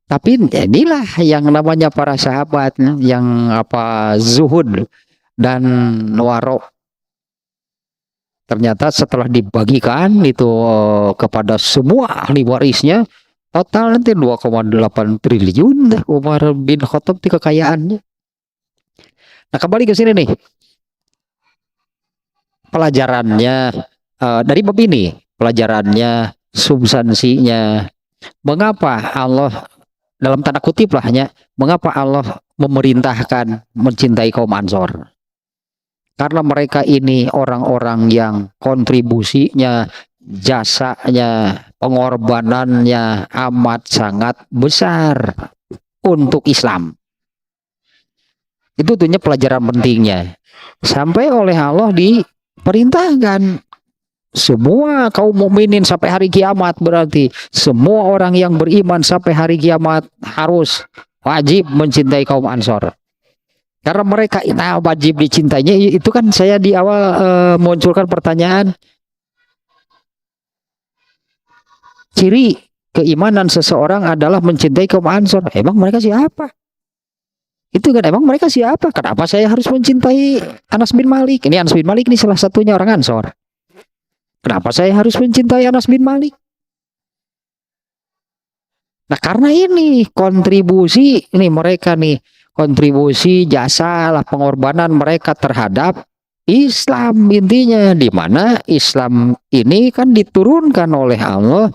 Tapi inilah yang namanya para sahabat yang zuhud dan waro. Ternyata setelah dibagikan itu kepada semua ahli warisnya, Total nanti 2,8 triliun dah Umar bin Khattab di kekayaannya. Nah, kembali ke sini nih. Pelajarannya dari bab ini, pelajarannya, substansinya, mengapa Allah dalam tanda kutip lahnya, mengapa Allah memerintahkan mencintai kaum Ansor? Karena mereka ini orang-orang yang kontribusinya, jasanya, pengorbanannya amat sangat besar untuk Islam. Itu tentunya pelajaran pentingnya. Sampai oleh Allah diperintahkan semua kaum mukminin sampai hari kiamat, berarti semua orang yang beriman sampai hari kiamat harus wajib mencintai kaum Ansor. Karena mereka wajib dicintainya. Itu kan saya di awal munculkan pertanyaan, ciri keimanan seseorang adalah mencintai kaum Ansor. Emang mereka siapa? Itu kan, emang mereka siapa? Kenapa saya harus mencintai Anas bin Malik? Ini Anas bin Malik ini salah satunya orang Ansor. Kenapa saya harus mencintai Anas bin Malik? Nah, karena ini kontribusi ini mereka nih, kontribusi jasa lah pengorbanan mereka terhadap Islam intinya, di mana Islam ini kan diturunkan oleh Allah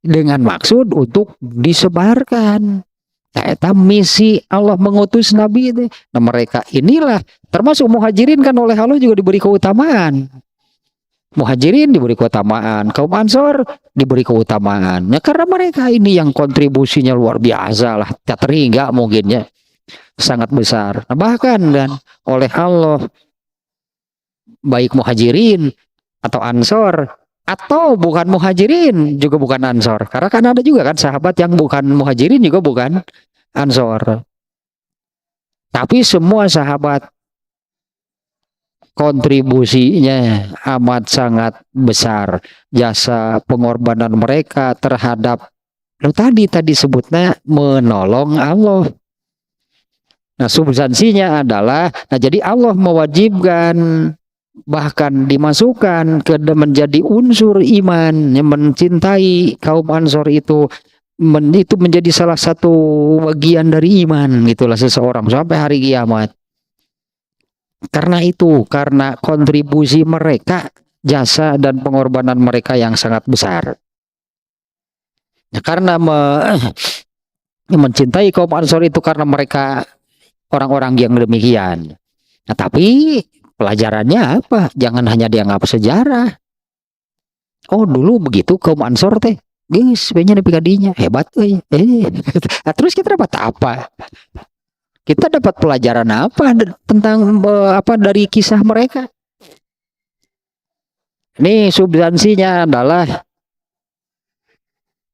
dengan maksud untuk disebarkan. Nah, misi Allah mengutus Nabi itu. Nah, mereka inilah termasuk muhajirin kan oleh Allah juga diberi keutamaan. Muhajirin diberi keutamaan, kaum Ansor diberi keutamaan. Ya, karena mereka ini yang kontribusinya luar biasa lah, tak terhingga mungkinnya sangat besar. Nah, bahkan dan oleh Allah baik muhajirin atau Ansor atau bukan muhajirin juga bukan Ansor, karena kan ada juga kan sahabat yang bukan muhajirin juga bukan Ansor, tapi semua sahabat kontribusinya amat sangat besar, jasa pengorbanan mereka terhadap tadi sebutnya menolong Allah. Nah, substansinya adalah, nah jadi Allah mewajibkan bahkan dimasukkan ke menjadi unsur iman yang mencintai kaum Ansor itu menjadi salah satu bagian dari iman gitulah seseorang sampai hari kiamat. Karena itu, karena kontribusi mereka, jasa dan pengorbanan mereka yang sangat besar. Nah, karena mencintai kaum Ansor itu karena mereka orang-orang yang demikian. Nah, tapi pelajarannya apa? Jangan hanya dianggap sejarah. Oh, dulu begitu kaum Ansor teh. Guys, sebenarnya dipikadinya hebat nah, terus kita dapat apa? Kita dapat pelajaran apa tentang apa dari kisah mereka? Ini substansinya adalah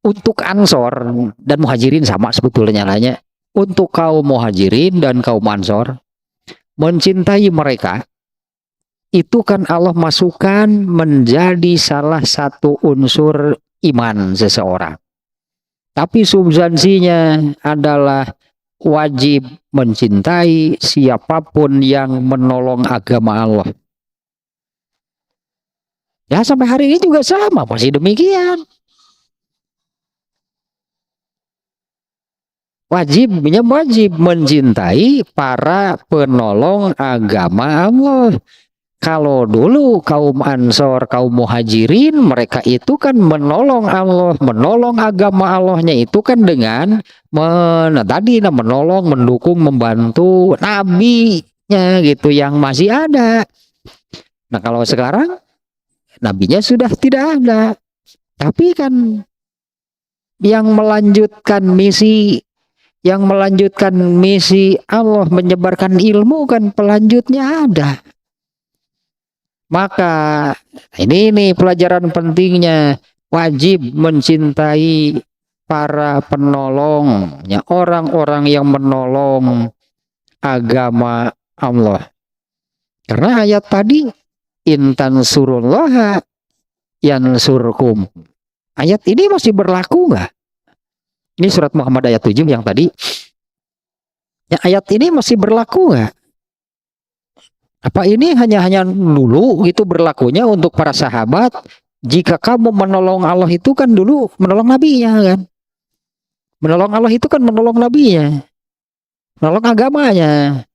untuk Ansor dan Muhajirin sama sebetulnya nanya. Untuk kaum Muhajirin dan kaum Ansor mencintai mereka itu kan Allah masukkan menjadi salah satu unsur iman seseorang. Tapi substansinya adalah wajib mencintai siapapun yang menolong agama Allah. Ya, sampai hari ini juga sama, masih demikian. Wajib mencintai para penolong agama Allah. Kalau dulu kaum Ansor, kaum Muhajirin, mereka itu kan menolong Allah, menolong agama Allahnya itu kan dengan menolong, mendukung, membantu nabinya gitu yang masih ada. Nah, kalau sekarang nabinya sudah tidak ada, tapi kan yang melanjutkan misi Allah menyebarkan ilmu kan pelanjutnya ada. Maka ini nih pelajaran pentingnya, wajib mencintai para penolongnya, orang-orang yang menolong agama Allah. Karena ayat tadi intan surullah yansurkum. Ayat ini masih berlaku nggak? Ini surat Muhammad ayat 7 yang tadi. Ya, ayat ini masih berlaku nggak? Apa ini hanya dulu gitu berlakunya untuk para sahabat, Jika kamu menolong Allah itu kan dulu menolong nabinya kan. Menolong Allah itu kan menolong nabinya, menolong agamanya.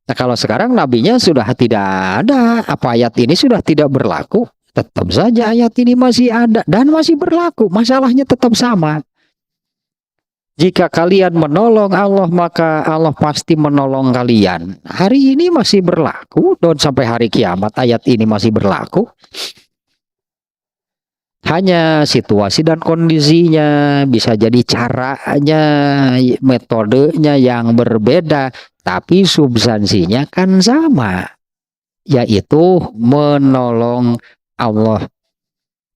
Nah kalau sekarang nabinya sudah tidak ada, apa ayat ini sudah tidak berlaku, tetap saja ayat ini masih ada dan masih berlaku, masalahnya tetap sama. Jika kalian menolong Allah, maka Allah pasti menolong kalian. Hari ini masih berlaku, dan sampai hari kiamat ayat ini masih berlaku. Hanya situasi dan kondisinya, bisa jadi caranya, metodenya yang berbeda, tapi substansinya kan sama, yaitu menolong Allah,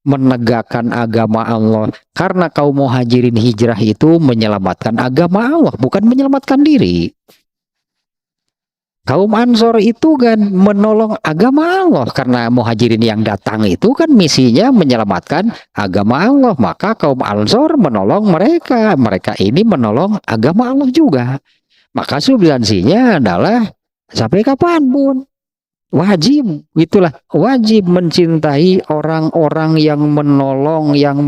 menegakkan agama Allah. Karena kaum muhajirin hijrah itu menyelamatkan agama Allah, bukan menyelamatkan diri. Kaum Ansor itu kan menolong agama Allah, karena muhajirin yang datang itu kan misinya menyelamatkan agama Allah, maka kaum Ansor menolong mereka, mereka ini menolong agama Allah juga. Maka substansinya adalah sampai kapanpun wajib, itulah wajib mencintai orang-orang yang menolong, yang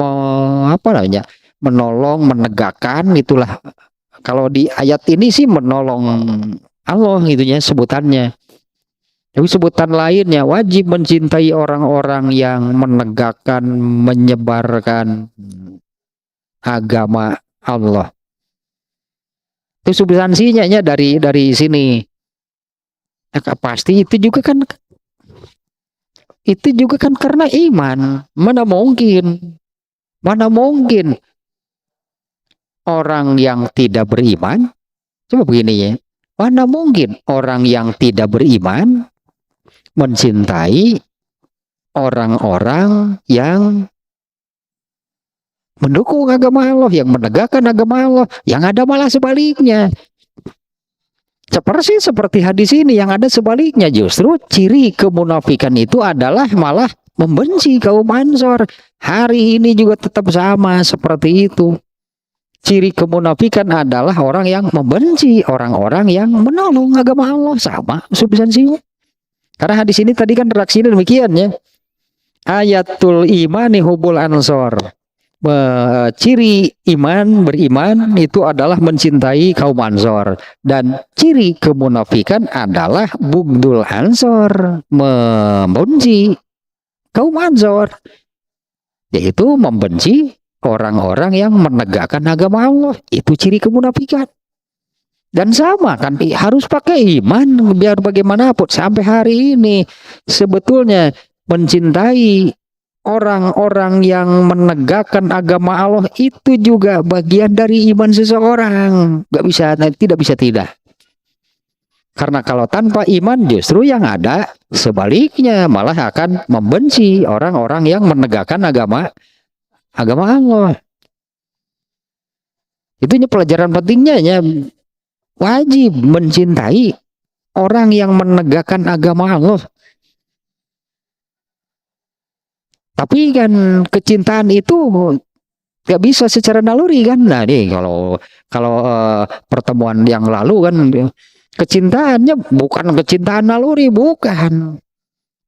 menolong, menegakkan, itulah. Kalau di ayat ini sih menolong Allah gitunya sebutannya. Tapi sebutan lainnya wajib mencintai orang-orang yang menegakkan, menyebarkan agama Allah. Itu substansinya dari sini. Pasti itu juga kan karena iman. Mana mungkin orang yang tidak beriman, coba begini ya, mana mungkin orang yang tidak beriman mencintai orang-orang yang mendukung agama Allah, yang menegakkan agama Allah, yang ada malah sebaliknya. Seperti hadis ini yang ada sebaliknya, justru ciri kemunafikan itu adalah malah membenci kaum Ansor. Hari ini juga tetap sama seperti itu. Ciri kemunafikan adalah orang yang membenci orang-orang yang menolong agama Allah, sama substansinya. Karena hadis ini tadi kan reaksinya demikian ya. Ayatul imani hubul ansor. Ciri beriman itu adalah mencintai kaum Ansor, dan ciri kemunafikan adalah bugdul Ansor, membenci kaum Ansor, yaitu membenci orang-orang yang menegakkan agama Allah. Itu ciri kemunafikan. Dan sama kan, harus pakai iman biar bagaimanapun. Sampai hari ini sebetulnya mencintai orang-orang yang menegakkan agama Allah itu juga bagian dari iman seseorang. Tidak bisa tidak. Karena kalau tanpa iman justru yang ada sebaliknya, malah akan membenci orang-orang yang menegakkan agama Allah. Itunya pelajaran pentingnya ya. Wajib mencintai orang yang menegakkan agama Allah. Tapi kan kecintaan itu gak bisa secara naluri kan. Nah nih kalau pertemuan yang lalu kan, kecintaannya bukan kecintaan naluri, bukan.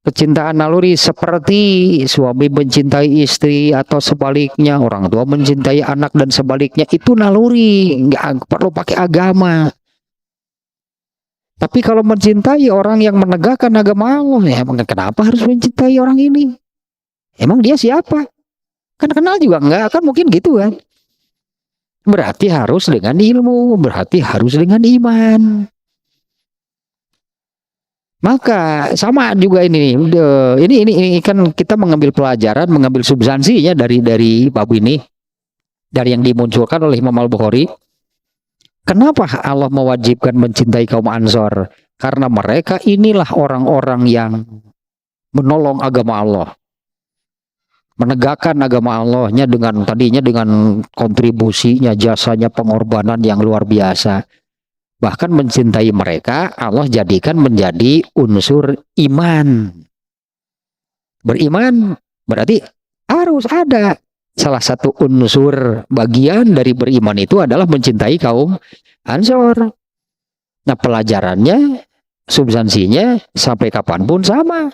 Kecintaan naluri seperti suami mencintai istri atau sebaliknya, orang tua mencintai anak dan sebaliknya, itu naluri, nggak perlu pakai agama. Tapi kalau mencintai orang yang menegakkan agama Allah, ya kenapa harus mencintai orang ini? Emang dia siapa? Kan kenal juga enggak, kan mungkin gitu kan. Berarti harus dengan ilmu, berarti harus dengan iman. Maka sama juga ini kan kita mengambil pelajaran, mengambil substansinya dari bab ini, dari yang dimunculkan oleh Imam Al-Bukhari. Kenapa Allah mewajibkan mencintai kaum Ansor? Karena mereka inilah orang-orang yang menolong agama Allah, menegakkan agama Allahnya dengan kontribusinya, jasanya, pengorbanan yang luar biasa. Bahkan mencintai mereka Allah jadikan menjadi unsur iman. Beriman berarti harus ada salah satu unsur bagian dari beriman itu adalah mencintai kaum Ansor. Nah pelajarannya, substansinya sampai kapanpun sama.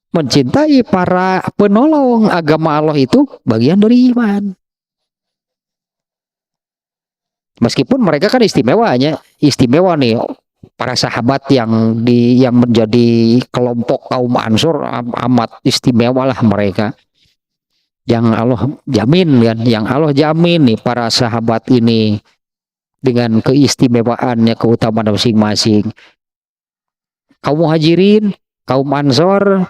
mencintai para penolong agama Allah itu bagian dari iman. Meskipun mereka kan istimewa nih para sahabat yang menjadi kelompok kaum Ansor amat istimewa lah mereka. Yang Allah jamin kan, yang Allah jamin nih para sahabat ini dengan keistimewaannya, keutamaan masing-masing. Kaum Muhajirin, kaum Ansor,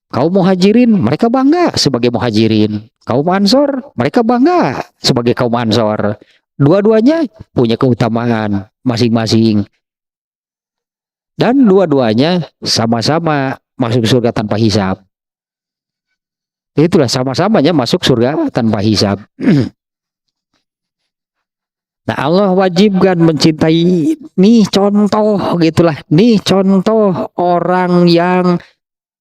kaum Muhajirin mereka bangga sebagai Muhajirin. Kaum Ansor mereka bangga sebagai kaum Ansor. Dua-duanya punya keutamaan masing-masing. Dan dua-duanya sama-sama masuk surga tanpa hisab. Itulah sama-samanya masuk surga tanpa hisab. Nah, Allah wajibkan mencintai, nih contoh gitulah, nih contoh orang yang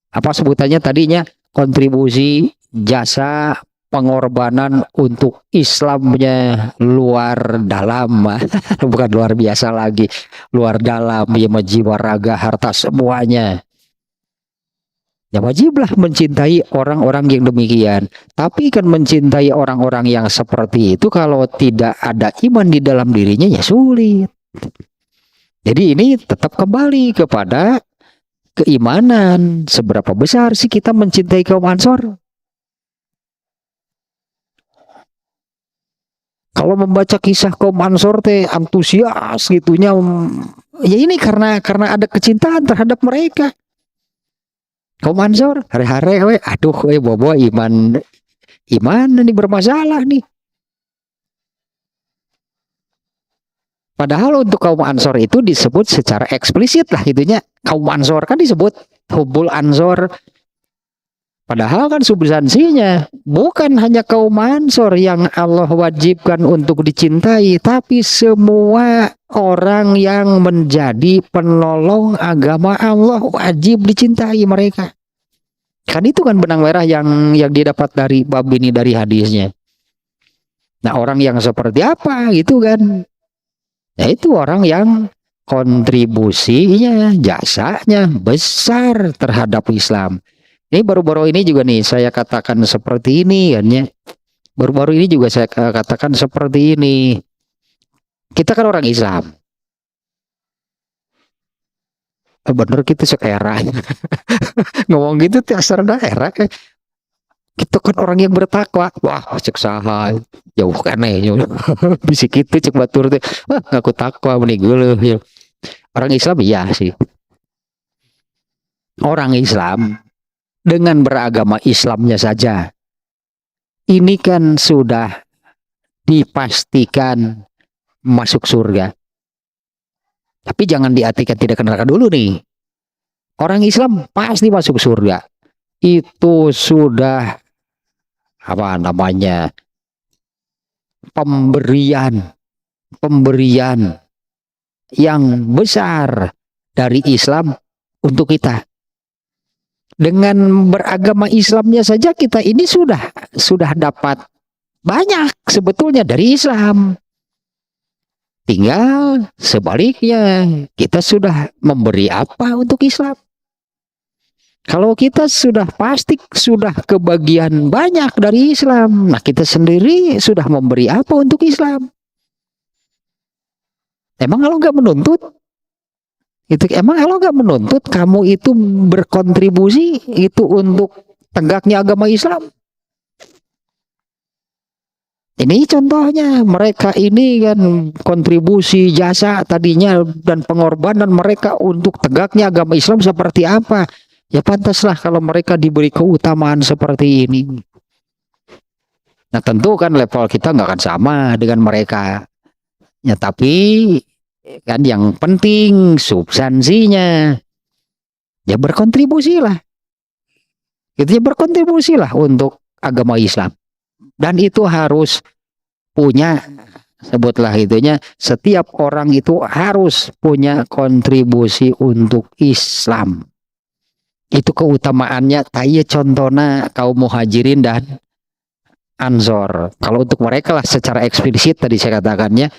apa sebutannya tadinya kontribusi jasa pengorbanan untuk Islamnya luar dalam. Bukan luar biasa lagi, luar dalam ya, jiwa raga harta semuanya. Ya wajiblah mencintai orang-orang yang demikian. Tapi kan mencintai orang-orang yang seperti itu kalau tidak ada iman di dalam dirinya ya sulit. Jadi ini tetap kembali kepada keimanan. Seberapa besar sih kita mencintai kaum Ansor? Kalau membaca kisah kaum Ansor teh antusias gitunya, ya ini karena ada kecintaan terhadap mereka. Kaum Ansor hari-hari we, aduh we bobo iman ini bermasalah nih. Padahal untuk kaum Ansor itu disebut secara eksplisit lah gitunya. Kaum Ansor kan disebut hubul Ansor. Padahal kan substansinya bukan hanya kaum Ansor yang Allah wajibkan untuk dicintai, tapi semua orang yang menjadi penolong agama Allah wajib dicintai mereka. Kan itu kan benang merah yang didapat dari bab ini, dari hadisnya. Nah, orang yang seperti apa gitu kan? Nah, itu orang yang kontribusinya, jasanya besar terhadap Islam. Ini baru-baru ini juga nih saya katakan seperti ini kan ya. Baru-baru ini juga saya katakan seperti ini. Kita kan orang Islam. Bener kita sekera. Ngomong gitu tiasar daerah. Kita kan orang yang bertakwa. Wah, cek saha. Jauh kan bisa gitu cek batur teh. Wah, ngaku takwa meni geuleuh. Orang Islam iya sih. Orang Islam dengan beragama Islamnya saja ini kan sudah dipastikan masuk surga. Tapi jangan diartikan tidak ke neraka dulu nih. Orang Islam pasti masuk surga. Itu sudah apa namanya? Pemberian yang besar dari Islam untuk kita. Dengan beragama Islamnya saja kita ini sudah dapat banyak sebetulnya dari Islam. Tinggal sebaliknya kita sudah memberi apa untuk Islam. Kalau kita sudah pasti sudah kebagian banyak dari Islam, nah kita sendiri sudah memberi apa untuk Islam? Emang kalau nggak menuntut? Emang Allah gak menuntut kamu itu berkontribusi itu untuk tegaknya agama Islam? Ini contohnya, mereka ini kan kontribusi jasa tadinya dan pengorbanan mereka untuk tegaknya agama Islam seperti apa? Ya pantaslah kalau mereka diberi keutamaan seperti ini. Nah tentu kan level kita nggak akan sama dengan mereka. Ya tapi kan yang penting substansinya ya berkontribusilah gitu ya, berkontribusilah untuk agama Islam, dan itu harus punya, sebutlah itunya, setiap orang itu harus punya kontribusi untuk Islam. Itu keutamaannya. Taya contohnya kaum Muhajirin dan Ansor. Kalau untuk mereka lah secara eksplisit tadi saya katakannya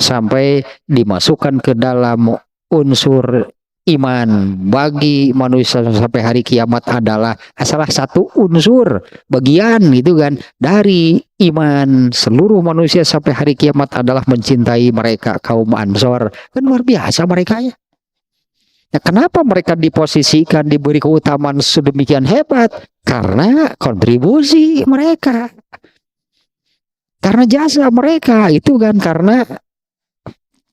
sampai dimasukkan ke dalam unsur iman bagi manusia sampai hari kiamat adalah salah satu unsur bagian gitu kan dari iman seluruh manusia sampai hari kiamat adalah mencintai mereka kaum Ansor. Kan luar biasa mereka ya. Nah, kenapa mereka diposisikan diberi keutamaan sedemikian hebat? Karena kontribusi mereka, karena jasa mereka itu kan, karena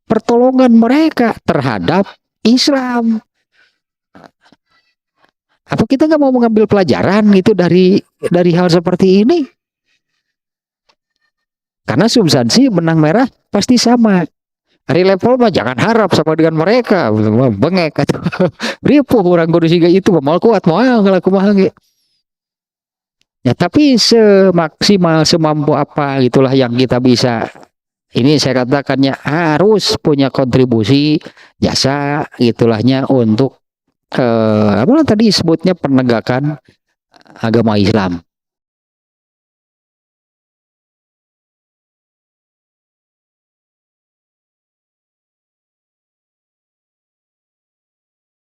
pertolongan mereka terhadap Islam. Apa kita nggak mau mengambil pelajaran gitu dari hal seperti ini? Karena substansi benang merah pasti sama. Hari level mah jangan harap sama dengan mereka, bengek atau ripuh orang kudu siga itu mal kuat mau ngelaku mah ge. Ya tapi semaksimal semampu apa itulah yang kita bisa. Ini saya katakannya harus punya kontribusi jasa gitulahnya untuk apa tadi sebutnya penegakan agama Islam.